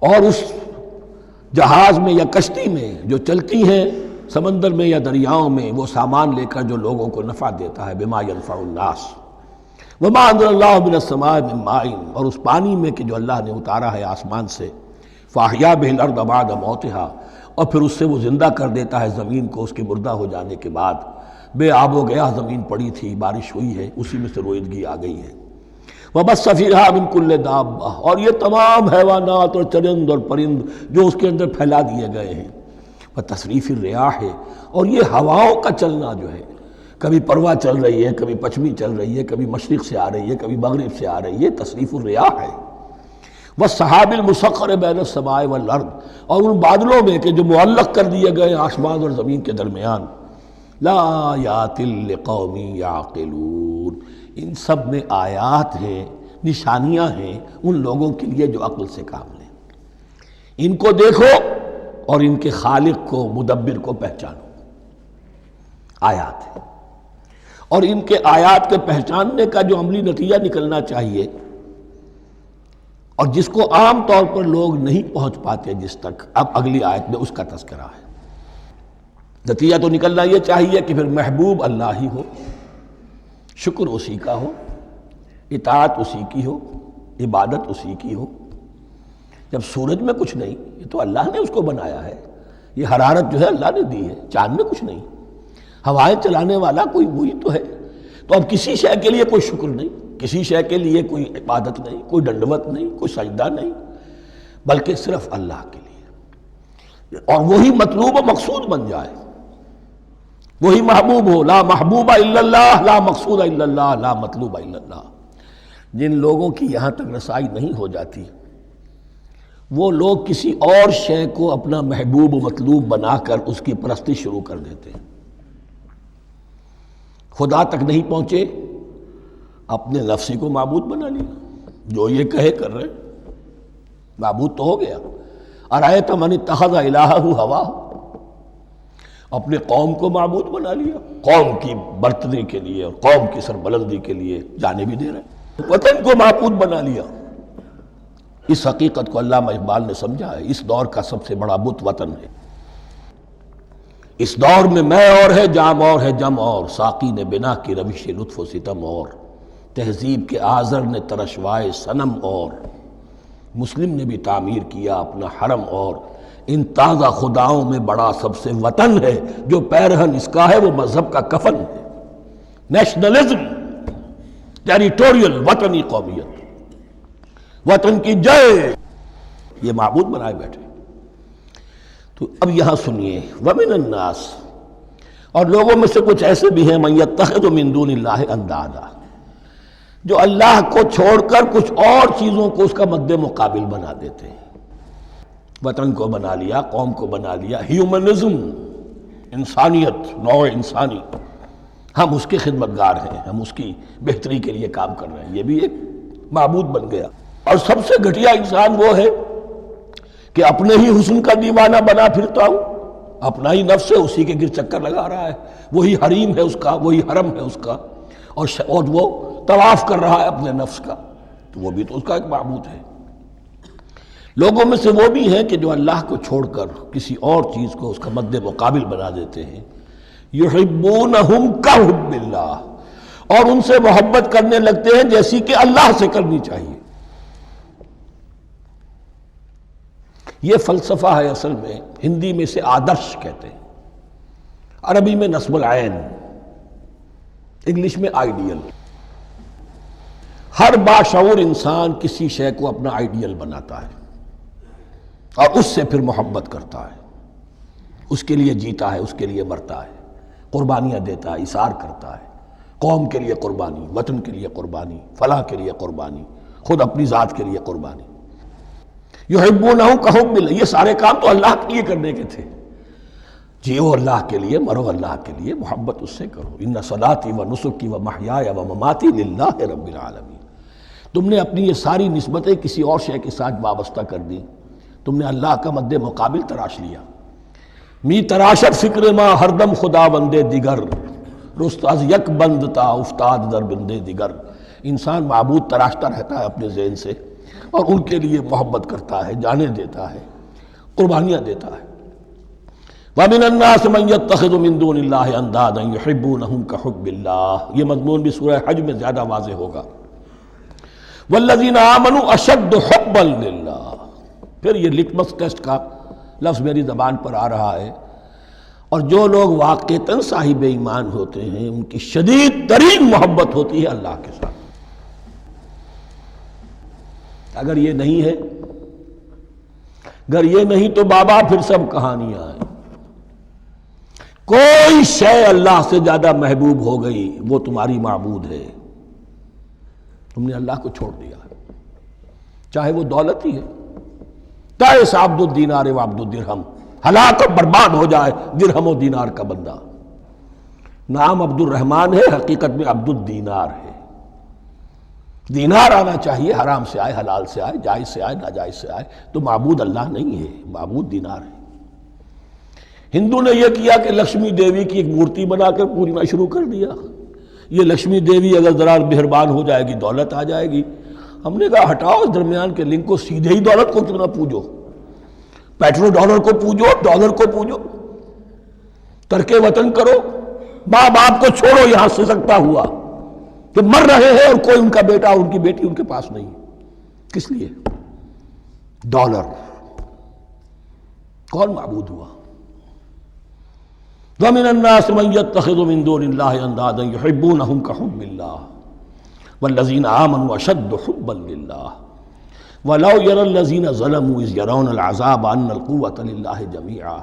Speaker 2: اور اس جہاز میں یا کشتی میں جو چلتی ہیں سمندر میں یا دریاؤں میں، وہ سامان لے کر جو لوگوں کو نفع دیتا ہے، بما ینفع الناس، وما انزل اللہ من السماء من ماء، اور اس پانی میں کہ جو اللہ نے اتارا ہے آسمان سے، فاحیا بہ الارض بعد موتہا، اور پھر اس سے وہ زندہ کر دیتا ہے زمین کو اس کے مردہ ہو جانے کے بعد۔ بے آب و گیا زمین پڑی تھی، بارش ہوئی ہے، اسی میں سے روئیدگی آ گئی ہے۔ وبث فیہا من کل دابہ، اور یہ تمام حیوانات اور چرند اور پرند جو اس کے اندر پھیلا دیے گئے ہیں۔ وتصریف الریاح، اور یہ ہواؤں کا چلنا جو ہے، کبھی پروا چل رہی ہے، کبھی پچھمی چل رہی ہے، کبھی مشرق سے آ رہی ہے، کبھی مغرب سے آ رہی ہے، تصریف الریاح ہے۔ والسحاب المسخر بین السماء والارض، اور ان بادلوں میں کہ جو معلق کر دیے گئے آسمان اور زمین کے درمیان۔ لآیات لقوم یعقلون، ان سب میں آیات ہیں، نشانیاں ہیں ان لوگوں کے لیے جو عقل سے کام لیں۔ ان کو دیکھو اور ان کے خالق کو، مدبر کو پہچانو۔ آیات ہیں، اور ان کے آیات کے پہچاننے کا جو عملی نتیجہ نکلنا چاہیے، اور جس کو عام طور پر لوگ نہیں پہنچ پاتے جس تک، اب اگلی آیت میں اس کا تذکرہ ہے۔ نتیجہ تو نکلنا یہ چاہیے کہ پھر محبوب اللہ ہی ہو، شکر اسی کا ہو، اطاعت اسی کی ہو، عبادت اسی کی ہو۔ جب سورج میں کچھ نہیں، یہ تو اللہ نے اس کو بنایا ہے، یہ حرارت جو ہے اللہ نے دی ہے، چاند میں کچھ نہیں، ہوائیں چلانے والا کوئی وہی تو ہے۔ تو اب کسی شے کے لیے کوئی شکر نہیں، کسی شے کے لیے کوئی عبادت نہیں، کوئی ڈنڈوت نہیں، کوئی سجدہ نہیں، بلکہ صرف اللہ کے لیے، اور وہی مطلوب و مقصود بن جائے، وہی محبوب ہو۔ لا محبوب الا اللہ، لا مقصود الا اللہ، لا مطلوب الا اللہ۔ جن لوگوں کی یہاں تک رسائی نہیں ہو جاتی، وہ لوگ کسی اور شے کو اپنا محبوب و مطلوب بنا کر اس کی پرستی شروع کر دیتے ہیں۔ خدا تک نہیں پہنچے، اپنے نفسی کو معبود بنا لیا، جو یہ کہے کر رہے، معبود تو ہو گیا۔ ارأیت من اتخذ الہہ ہواہ، اپنے قوم کو معبود بنا لیا، قوم کی برتری کے لیے اور قوم کی سربلندی کے لیے جانے بھی دے رہے، وطن کو معبود بنا لیا۔ اس حقیقت کو علامہ اقبال نے سمجھا ہے، اس دور کا سب سے بڑا بت وطن ہے۔ اس دور میں میں اور ہے، جام اور ہے، جم اور، ساقی نے بنا کی روش لطف و ستم اور، تہذیب کے آزر نے ترشوائے صنم اور، مسلم نے بھی تعمیر کیا اپنا حرم اور، ان تازہ خداؤں میں بڑا سب سے وطن ہے، جو پیرہن اس کا ہے وہ مذہب کا کفن ہے۔ نیشنلزم، ٹیریٹوریل، وطنی قومیت، وطن کی جے، یہ معبود بنائے بیٹھے۔ تو اب یہاں سنیے، وَمِنَ النَّاسِ، اور لوگوں میں سے کچھ ایسے بھی ہیں، مَن يَتَّخِذُ مِن دُونِ اللَّهِ أَندَادًا، جو اللہ کو چھوڑ کر کچھ اور چیزوں کو اس کا مد مقابل بنا دیتے ہیں۔ وطن کو بنا لیا، قوم کو بنا لیا، ہیومنزم، انسانیت، نوع انسانی، ہم اس کے خدمتگار ہیں، ہم اس کی بہتری کے لیے کام کر رہے ہیں، یہ بھی ایک معبود بن گیا۔ اور سب سے گھٹیا انسان وہ ہے کہ اپنے ہی حسن کا دیوانہ بنا پھرتا ہوں، اپنا ہی نفس ہے، اسی کے گر چکر لگا رہا ہے، وہی حریم ہے اس کا، وہی حرم ہے اس کا، اور وہ طواف کر رہا ہے اپنے نفس کا، تو وہ بھی تو اس کا ایک معبود ہے۔ لوگوں میں سے وہ بھی ہیں کہ جو اللہ کو چھوڑ کر کسی اور چیز کو اس کا مد مقابل بنا دیتے ہیں۔ یحبونہم کحب اللہ، اور ان سے محبت کرنے لگتے ہیں جیسی کہ اللہ سے کرنی چاہیے۔ یہ فلسفہ ہے اصل میں، ہندی میں اسے آدرش کہتے ہیں، عربی میں نصب العین، انگلش میں آئیڈیل۔ ہر باشعور انسان کسی شے کو اپنا آئیڈیل بناتا ہے اور اس سے پھر محبت کرتا ہے، اس کے لیے جیتا ہے، اس کے لیے مرتا ہے، قربانیاں دیتا ہے، اثار کرتا ہے، قوم کے لیے قربانی، وطن کے لیے قربانی، فلاح کے لیے قربانی، خود اپنی ذات کے لیے قربانی۔ یحبونہ کحب اللہ، یہ سارے کام تو اللہ کے لیے کرنے کے تھے۔ جیو اللہ کے لیے، مرو اللہ کے لیے، محبت اس سے کرو۔ ان صلاتی و نسکی و محیای و مماتی للہ رب العالمین۔ تم نے اپنی یہ ساری نسبتیں کسی اور شے کے ساتھ وابستہ کر دی، تم نے اللہ کا مد مقابل تراش لیا۔ می تراشت فکر ما ہر دم خدا بندے دیگر، رست از یک بند تا افتاد در بندے دیگر۔ انسان معبود تراشتا رہتا ہے اپنے ذہن سے، اور ان کے لیے محبت کرتا ہے، جانیں دیتا ہے، قربانیاں دیتا ہے۔ وَمِنَ النَّاسِ مَن يَتَّخِذُ مِن دُونِ اللَّهِ أَندَادًا يُحِبُّونَهُمْ كَحُبِّ اللَّهِ، یہ مضمون بھی سورہ حج میں زیادہ واضح ہوگا۔ وَالَّذِينَ آمَنُوا أَشَدُّ حُبًّا لِلَّهِ، پھر یہ لٹمس ٹیسٹ کا لفظ میری زبان پر آ رہا ہے، اور جو لوگ واقعتاً صاحب ایمان ہوتے ہیں ان کی شدید ترین محبت ہوتی ہے اللہ کے ساتھ۔ اگر یہ نہیں ہے، اگر یہ نہیں تو بابا پھر سب کہانیاں ہیں۔ کوئی شے اللہ سے زیادہ محبوب ہو گئی وہ تمہاری معبود ہے، تم نے اللہ کو چھوڑ دیا، چاہے وہ دولت ہی ہے۔ تعس عبد الدینار و عبد الدرہم، ہلاک و برباد ہو جائے درہم و دینار کا بندہ۔ نام عبد الرحمن ہے، حقیقت میں عبد الدینار ہے۔ دینار آنا چاہیے، حرام سے آئے، حلال سے آئے، جائز سے آئے، ناجائز سے آئے، تو معبود اللہ نہیں ہے، معبود دینار ہے۔ ہندو نے یہ کیا کہ لکشمی دیوی کی ایک مورتی بنا کر پوجنا شروع کر دیا۔ یہ لکشمی دیوی اگر ذرا مہربان ہو جائے گی دولت آ جائے گی۔ ہم نے کہا ہٹاؤ اس درمیان کے لنک کو، سیدھے ہی دولت کو کیوں نہ پوجو، پیٹرو ڈالر کو پوجو، ڈالر کو پوجو، ترک وطن کرو، ماں باپ کو چھوڑو یہاں سسکتا ہوا کہ مر رہے ہیں اور کوئی ان کا بیٹا ان کی بیٹی ان کے پاس نہیں، کس لیے؟ ڈالر۔ کون معبود ہوا؟ وَمِنَ النَّاسِ مَن يَتَّخِذُ مِن دُونِ اللَّهِ أَندَادًا يُحِبُّونَهُمْ كَحُبِّ اللَّهِ وَالَّذِينَ آمَنُوا أَشَدُّ حُبًّا لِلَّهِ وَلَوْ يَرَى الَّذِينَ ظَلَمُوا إِذْ يَرَوْنَ الْعَذَابَ أَنَّ الْقُوَّةَ لِلَّهِ جَمِيعًا،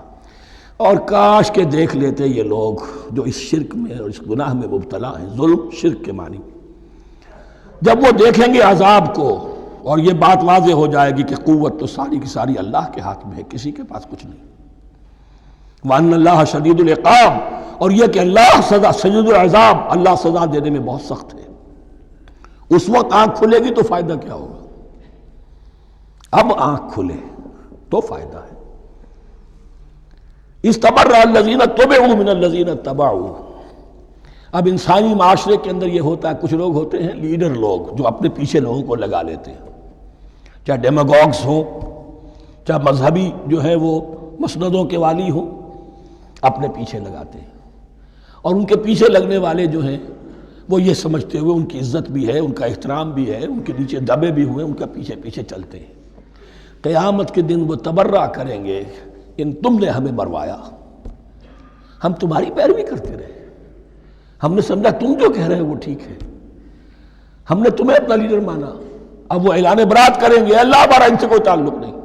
Speaker 2: اور کاش کہ دیکھ لیتے یہ لوگ جو اس شرک میں اور اس گناہ میں مبتلا ہیں، ظلم شرک کے معنی، جب وہ دیکھیں گے عذاب کو اور یہ بات واضح ہو جائے گی کہ قوت تو ساری کی ساری اللہ کے ہاتھ میں ہے، کسی کے پاس کچھ نہیں۔ وَأَنَّ اللَّهَ شَدِيدُ الْعِقَابِ، اور یہ کہ اللہ سزا، شدید العذاب، اللہ سزا دینے میں بہت سخت ہے۔ اس وقت آنکھ کھلے گی تو فائدہ کیا ہوگا؟ اب آنکھ کھلے تو فائدہ ہے۔ اِسْتَبَرَّأَ الَّذِينَ اتُّبِعُوا مِنَ الَّذِينَ اتَّبَعُوا، اب انسانی معاشرے کے اندر یہ ہوتا ہے، کچھ لوگ ہوتے ہیں لیڈر لوگ جو اپنے پیچھے لوگوں کو لگا لیتے ہیں، چاہے ڈیماگوگز ہوں، چاہے مذہبی جو ہے وہ مسندوں کے والی ہوں، اپنے پیچھے لگاتے ہیں، اور ان کے پیچھے لگنے والے جو ہیں وہ یہ سمجھتے ہوئے ان کی عزت بھی ہے، ان کا احترام بھی ہے، ان کے نیچے دبے بھی ہوئے، ان کا پیچھے پیچھے چلتے ہیں۔ قیامت کے دن وہ تبرہ کریں گے، ان تم نے ہمیں مروایا، ہم تمہاری پیروی کرتے رہے، ہم نے سمجھا تم جو کہہ رہے ہیں وہ ٹھیک ہے، ہم نے تمہیں اپنا لیڈر مانا۔ اب وہ اعلان برات کریں گے، اللہ ہمارا ان سے کوئی تعلق نہیں۔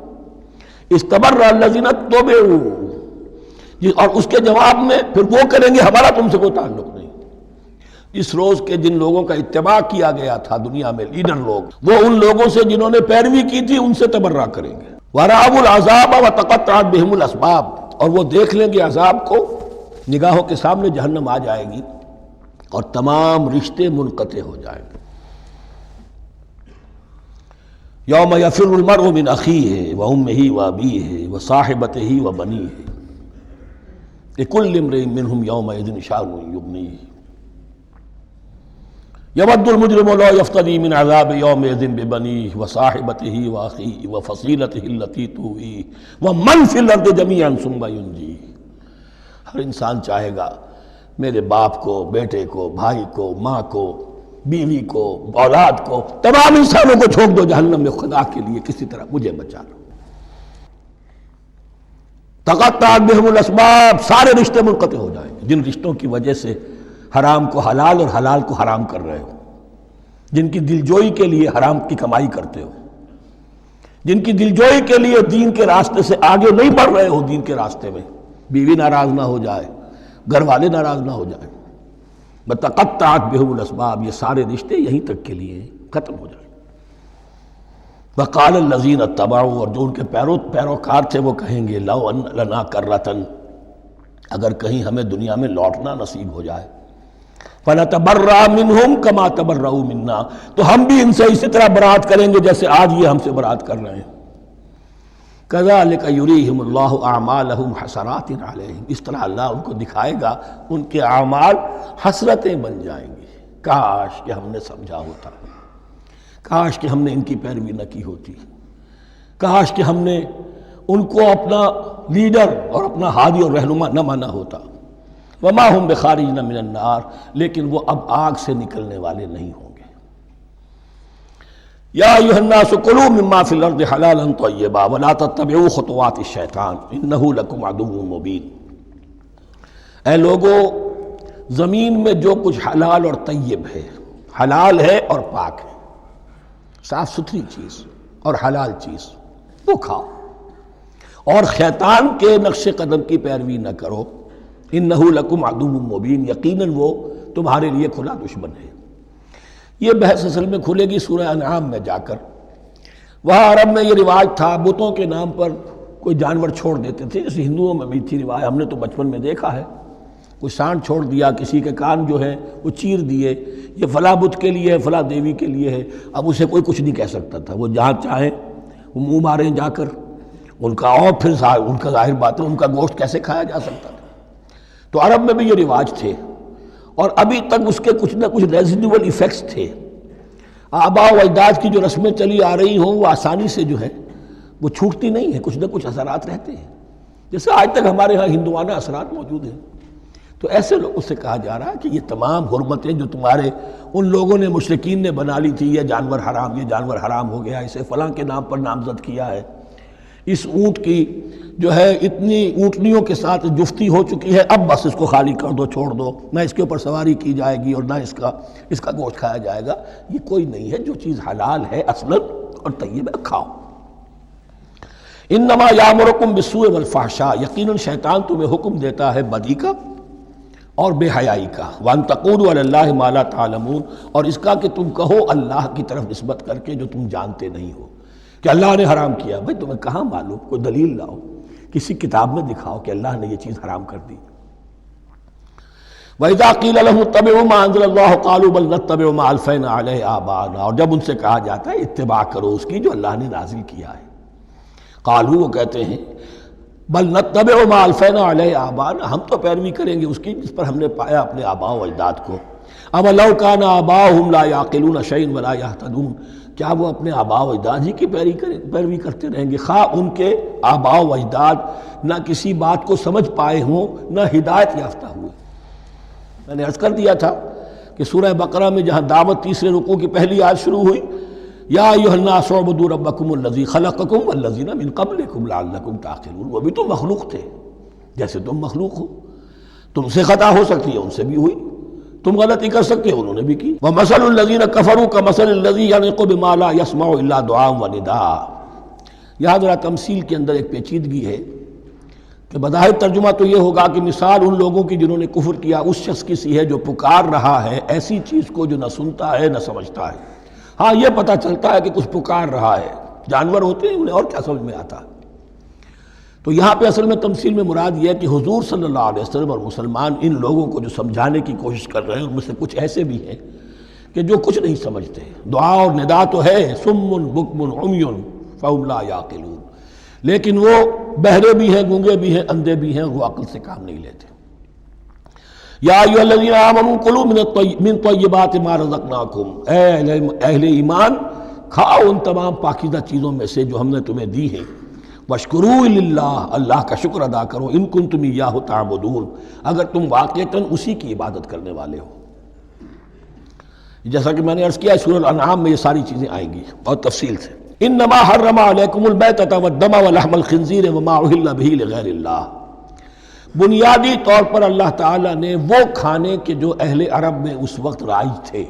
Speaker 2: استبرأ الذین اتبعوا، اور اس کے جواب میں پھر وہ کریں گے ہمارا تم سے کوئی تعلق نہیں۔ اس روز کے جن لوگوں کا اتباع کیا گیا تھا دنیا میں، لیڈر لوگ، وہ ان لوگوں سے جنہوں نے پیروی کی تھی ان سے تبرہ کریں گے۔ وَرَأَوُا الْعَذَابَ وَتَقَطَّعَتْ بِهِمُ الْأَسْبَابُ، اور وہ دیکھ لیں گے عذاب کو، نگاہوں کے سامنے جہنم آ جائے گی اور تمام رشتے منقطع ہو جائیں گے۔ یوم یفر المرء من اخیہ وامہ وابیہ وصاحبتہ وبنیہ لکل امرئ منہم یومئذ شأن یغنیہ یود المجرم لو یفتدی من عذاب یومئذ ببنیہ وصاحبتہ واخیہ وفصیلتہ التی تؤویہ ومن فی الارض جمیعا ثم ینجیہ۔ ہر انسان چاہے گا میرے باپ کو، بیٹے کو، بھائی کو، ماں کو، بیوی کو، اولاد کو، تمام انسانوں کو چھوڑ دو جہنم میں، خدا کے لیے کسی طرح مجھے بچا لو۔ تقطعت بہم الاسباب، سارے رشتے منقطع ہو جائیں گے، جن رشتوں کی وجہ سے حرام کو حلال اور حلال کو حرام کر رہے ہو، جن کی دلجوئی کے لیے حرام کی کمائی کرتے ہو، جن کی دلجوئی کے لیے دین کے راستے سے آگے نہیں بڑھ رہے ہو، دین کے راستے میں بیوی ناراض نہ ہو جائے، گھر والے ناراض نہ ہو جائیں. بتقطعت بہم الاسباب، یہ سارے رشتے یہیں تک کے لیے ختم ہو جائیں. وقال الذین اتبعوا، اور جو ان کے پیروکار تھے وہ کہیں گے لو ان لنا کرۃ، اگر کہیں ہمیں دنیا میں لوٹنا نصیب ہو جائے، فنتبرأ منہم کما تبرؤوا منا، تو ہم بھی ان سے اسی طرح برات کریں گے جیسے آج یہ ہم سے برات کر رہے ہیں. کذالک یریہم اللہ اعمالہم حسرات علیہم، اس طرح اللہ ان کو دکھائے گا ان کے اعمال حسرتیں بن جائیں گی. کاش کہ ہم نے سمجھا ہوتا، کاش کہ ہم نے ان کی پیروی نہ کی ہوتی، کاش کہ ہم نے ان کو اپنا لیڈر اور اپنا ہادی اور رہنما نہ مانا ہوتا. وما ہم بخارجین من النار، لیکن وہ اب آگ سے نکلنے والے نہیں ہوں گے. یا ایھا الناس کلوا مما فی الارض حلالا طیبا ولا تتبعوا خطوات الشیطان انہ لکم عدو مبین. اے لوگو، زمین میں جو کچھ حلال اور طیب ہے، حلال ہے اور پاک ہے، صاف ستھری چیز اور حلال چیز، وہ کھاؤ، اور شیطان کے نقش قدم کی پیروی نہ کرو. انہ لکم عدو مبین، یقیناً وہ تمہارے لیے کھلا دشمن ہے. یہ بحث اصل میں کھلے گی سورہ انعام میں جا کر. وہاں عرب میں یہ رواج تھا، بتوں کے نام پر کوئی جانور چھوڑ دیتے تھے، جیسے ہندوؤں میں بھی تھی رواج، ہم نے تو بچپن میں دیکھا ہے. کوئی سانڈ چھوڑ دیا، کسی کے کان جو ہے وہ چیر دیے، یہ فلاں بت کے لیے ہے، فلاں دیوی کے لیے ہے. اب اسے کوئی کچھ نہیں کہہ سکتا تھا، وہ جہاں چاہیں وہ منہ ماریں جا کر ان کا، اور پھر ان کا ظاہر بات ہے ان کا گوشت کیسے کھایا جا سکتا تھا. تو عرب میں بھی یہ رواج تھے، اور ابھی تک اس کے کچھ نہ کچھ ریزیڈول ایفیکٹس تھے. آباء و اجداد کی جو رسمیں چلی آ رہی ہوں وہ آسانی سے جو ہے وہ چھوٹتی نہیں ہیں، کچھ نہ کچھ اثرات رہتے ہیں، جیسے آج تک ہمارے ہاں ہندوانہ اثرات موجود ہیں. تو ایسے لوگوں سے کہا جا رہا ہے کہ یہ تمام حرمتیں جو تمہارے ان لوگوں نے مشرکین نے بنا لی تھی، یہ جانور حرام، یہ جانور حرام ہو گیا، اسے فلاں کے نام پر نامزد کیا ہے، اس اونٹ کی جو ہے اتنی اونٹنیوں کے ساتھ جفتی ہو چکی ہے، اب بس اس کو خالی کر دو، چھوڑ دو، نہ اس کے اوپر سواری کی جائے گی اور نہ اس کا گوشت کھایا جائے گا. یہ کوئی نہیں ہے، جو چیز حلال ہے اصلاً اور طیب ہے کھاؤ. انما یامرکم بالسوء والفحشاء، یقیناً شیطان تمہیں حکم دیتا ہے بدی کا اور بے حیائی کا. وان تقولوا علی اللہ ما لا تعلمون، اور اس کا کہ تم کہو اللہ کی طرف نسبت کر کے جو تم جانتے نہیں ہو کہ اللہ نے حرام کیا. بھائی تمہیں کہاں معلوم؟ کوئی دلیل لاؤ، کسی کتاب میں دکھاؤ کہ اللہ نے یہ چیز حرام کر دی. وَإِذَا قِيلَ لَهُمُ اتَّبِعُوا مَا أَنزَلَ اللَّهُ قَالُوا بَلْ نَتَّبِعُ مَا أَلْفَيْنَا عَلَيْهِ آبَاءَنَا، اور جب ان سے کہا جاتا ہے اتباع کرو اس کی جو اللہ نے نازل کیا ہے، قالوا، وہ کہتے ہیں بل نتبع ما الفینا علیہ آباءنا، ہم تو پیروی کریں گے اس کی جس پر ہم نے پایا اپنے آباء و اجداد کو. اولو کان آباؤہم لا یعقلون شیئا ولا یہتدون، کیا وہ اپنے آباء و اجداد ہی کی پیروی کرتے رہیں گے، خواہ ان کے آباء و اجداد نہ کسی بات کو سمجھ پائے ہوں نہ ہدایت یافتہ ہوئے. میں نے عرض کر دیا تھا کہ سورہ بقرہ میں جہاں دعوت تیسرے رکوع کی پہلی آیت شروع ہوئی، یا ایھا الناس اعبدوا ربکم الذی خلقکم والذین من قبلکم لعلکم تعقلون، وہ بھی تو مخلوق تھے جیسے تم مخلوق ہو، تم سے خطا ہو سکتی ہے ان سے بھی ہوئی، تم غلطی کر سکتے ہو انہوں نے بھی کی. ومثل الذین کفروا کمثل الذی ینطق بما لا یسمع الا دعاء ونداء. یہاں ذرا تمثیل کے اندر ایک پیچیدگی ہے کہ بظاہر ترجمہ تو یہ ہوگا کہ مثال ان لوگوں کی جنہوں نے کفر کیا اس شخص کی سی ہے جو پکار رہا ہے ایسی چیز کو جو نہ سنتا ہے نہ سمجھتا ہے. ہاں یہ پتہ چلتا ہے کہ کچھ پکار رہا ہے، جانور ہوتے ہیں انہیں اور کیا سمجھ میں آتا ہے. تو یہاں پہ اصل میں تمثیل میں مراد یہ ہے کہ حضور صلی اللہ علیہ وسلم اور مسلمان ان لوگوں کو جو سمجھانے کی کوشش کر رہے ہیں ان میں سے کچھ ایسے بھی ہیں کہ جو کچھ نہیں سمجھتے. دعا اور ندا تو ہے، صم بکم عمی فہم لا یعقلون، لیکن وہ بہرے بھی ہیں، گونگے بھی ہیں، اندھے بھی ہیں، اور وہ عقل سے کام نہیں لیتے. یا ایھا الذین آمنوا کلوا من طیبات ما رزقناکم، اے اہل ایمان کھاؤ ان تمام پاکیزہ چیزوں میں سے جو ہم نے تمہیں دی ہیں. واشکروا للہ، اللہ کا شکر ادا کرو، ان کنتم ایاہ تعبدون، اگر تم واقعتاً اسی کی عبادت کرنے والے ہو. جیسا کہ میں نے عرض کیا سورہ الانعام میں یہ ساری چیزیں آئیں گی اور تفصیل سے. انما حرم علیکم المیتۃ والدم ولحم الخنزیر وما اہل بہ لغیر اللہ، بنیادی طور پر اللہ تعالیٰ نے وہ کھانے کے جو اہل عرب میں اس وقت رائج تھے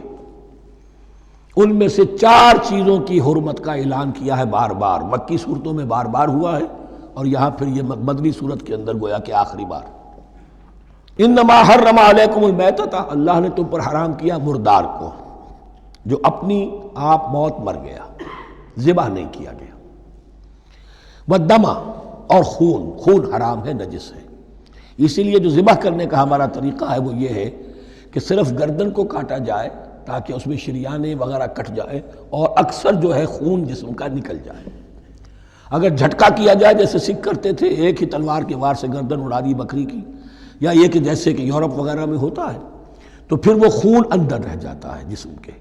Speaker 2: ان میں سے 4 چیزوں کی حرمت کا اعلان کیا ہے بار بار. مکی صورتوں میں بار بار ہوا ہے اور یہاں پھر یہ مدنی صورت کے اندر گویا کہ آخری بار. انما حرم علیکم المیتۃ، اللہ نے تم پر حرام کیا مردار کو، جو اپنی آپ موت مر گیا، ذبح نہیں کیا گیا، والدم، اور خون حرام ہے، نجس ہے۔ اسی لیے جو ذبح کرنے کا ہمارا طریقہ ہے وہ یہ ہے کہ صرف گردن کو کاٹا جائے تاکہ اس میں شریانے وغیرہ کٹ جائے اور اکثر جو ہے خون جسم کا نکل جائے۔ اگر جھٹکا کیا جائے جیسے سکھ کرتے تھے، ایک ہی تلوار کے وار سے گردن اڑا دی بکری کی، یا یہ کہ جیسے کہ یورپ وغیرہ میں ہوتا ہے، تو پھر وہ خون اندر رہ جاتا ہے جسم کے،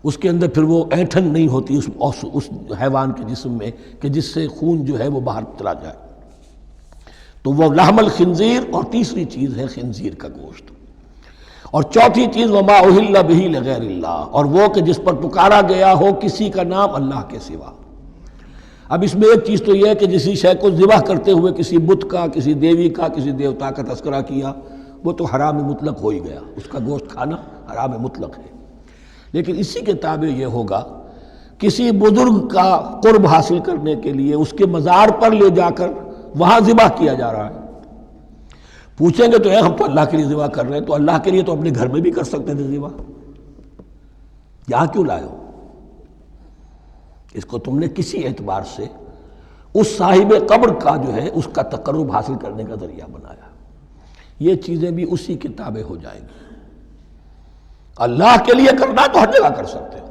Speaker 2: اس کے اندر پھر وہ اینٹھن نہیں ہوتی اس حیوان کے جسم میں کہ جس سے خون جو ہے وہ باہر چلا جائے، تو وہ لحم الخنزیر، اور تیسری چیز ہے خنزیر کا گوشت، اور چوتھی چیز وما اہل بہ لغیر اللہ، اور وہ کہ جس پر پکارا گیا ہو کسی کا نام اللہ کے سوا۔ اب اس میں ایک چیز تو یہ ہے کہ جسی شے کو ذبح کرتے ہوئے کسی بت کا، کسی دیوی کا، کسی دیوتا کا تذکرہ کیا، وہ تو حرام مطلق ہو ہی گیا، اس کا گوشت کھانا حرام مطلق ہے۔ لیکن اسی کے تابع یہ ہوگا کسی بزرگ کا قرب حاصل کرنے کے لیے اس کے مزار پر لے جا کر وہاں ذبح کیا جا رہا ہے، پوچھیں گے تو ہم تو اللہ کے لیے ذبح کر رہے ہیں، تو اللہ کے لیے تو اپنے گھر میں بھی کر سکتے تھے ذبح، یہاں کیوں لائے ہو؟ اس کو تم نے کسی اعتبار سے اس صاحب قبر کا جو ہے اس کا تقرب حاصل کرنے کا ذریعہ بنایا۔ یہ چیزیں بھی اسی کے تابع ہو جائیں گی۔ اللہ کے لیے کرنا تو ہر جگہ کر سکتے ہو،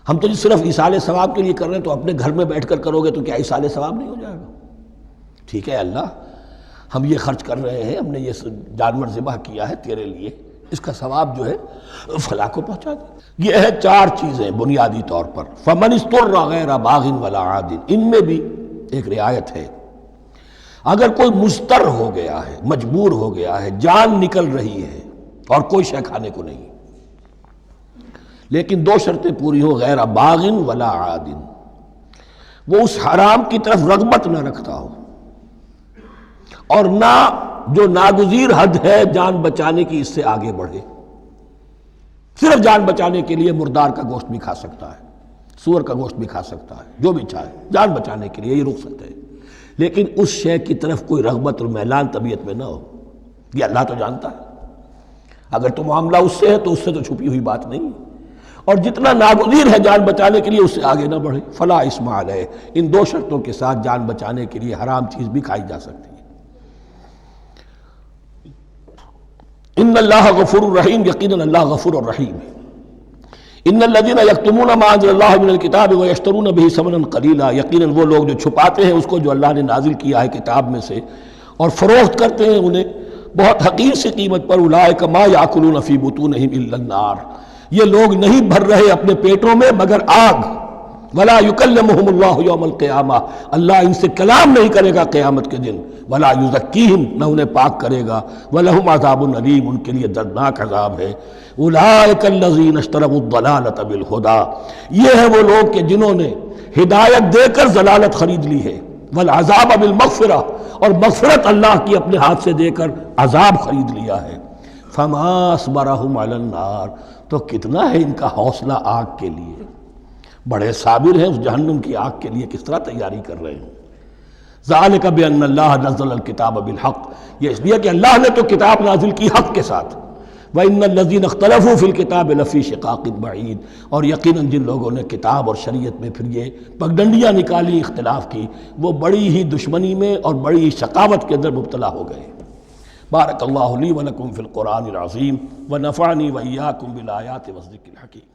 Speaker 2: ہم تو صرف ایصال ثواب کے لیے کر رہے ہیں، تو اپنے گھر میں بیٹھ کر کرو گے تو کیا ایصال ثواب نہیں ہو جائے گا؟ ٹھیک ہے اللہ، ہم یہ خرچ کر رہے ہیں، ہم نے یہ جانور ذبح کیا ہے تیرے لیے، اس کا ثواب جو ہے فلاں کو پہنچا دے۔ یہ ہے چار چیزیں بنیادی طور پر۔ فمن اضطر غیر باغ ولا عاد، ان میں بھی ایک رعایت ہے، اگر کوئی مضطر ہو گیا ہے، مجبور ہو گیا ہے، جان نکل رہی ہے اور کوئی شے کھانے کو نہیں، لیکن دو شرطیں پوری ہو، غیر باغ ولا عاد، وہ اس حرام کی طرف رغبت نہ رکھتا ہو اور نہ جو ناگزیر حد ہے جان بچانے کی اس سے آگے بڑھے، صرف جان بچانے کے لیے مردار کا گوشت بھی کھا سکتا ہے، سور کا گوشت بھی کھا سکتا ہے، جو بھی چاہے جان بچانے کے لیے یہ رک سکتے ہیں، لیکن اس شے کی طرف کوئی رغبت اور میلان طبیعت میں نہ ہو، یہ اللہ تو جانتا ہے۔ اگر تو معاملہ اس سے ہے تو اس سے تو چھپی ہوئی بات نہیں ہے، اور جتنا ناگزیر ہے جان بچانے کے لیے اس سے آگے نہ بڑھے۔ فلا اسم علیہ، ان دو شرطوں کے ساتھ جان بچانے کے لیے حرام چیز بھی کھائی جا سکتی ہے۔ ان اللہ غفور الرحیم، یقیناً اللہ غفور الرحیم ہے۔ ان الذین یکتمون ما انزل اللہ من الکتاب ویشترون بہ ثمنا قلیلا، یقیناً وہ لوگ جو چھپاتے ہیں اس کو جو اللہ نے نازل کیا ہے کتاب میں سے اور فروخت کرتے ہیں انہیں بہت حقیر سی قیمت پر، اولئک ما یاکلون فی بطونہم الا النار، یہ لوگ نہیں بھر رہے اپنے پیٹوں میں مگر آگ۔ ولا یکلمہم اللہ یوم القیامہ، اللہ ان سے کلام نہیں کرے گا قیامت کے دن۔ ولا یزکیہم، نہ انہیں پاک کرے گا۔ ولہم عذاب علیم، ان کے لیے دردناک عذاب ہے۔ اولئک الذین اشتروا الضلالۃ بالہدی، یہ ہے وہ لوگ کہ جنہوں نے ہدایت دے کر ضلالت خرید لی ہے، والعذاب بالمغفرہ، اور مغفرت اللہ کی اپنے ہاتھ سے دے کر عذاب خرید لیا ہے۔ فما اصبرہم علی النار، تو کتنا ہے ان کا حوصلہ آگ کے لیے، بڑے صابر ہیں اس جہنم کی آگ کے لیے، کس طرح تیاری کر رہے ہیں۔ ذالک بان اللہ نزل الکتاب بالحق، یہ اس لیے کہ اللہ نے تو کتاب نازل کی حق کے ساتھ۔ وان الذین اختلفوا فی الکتاب لفی شقاق بعید، اور یقیناً جن لوگوں نے کتاب اور شریعت میں پھر یہ پگڈنڈیاں نکالی اختلاف کی، وہ بڑی ہی دشمنی میں اور بڑی ہی شقاوت کے اندر مبتلا ہو گئے۔ بارک اللہ لی ولکم فی القرآن العظیم ونفعنی وإیاکم بالآیات والذکر الحکیم۔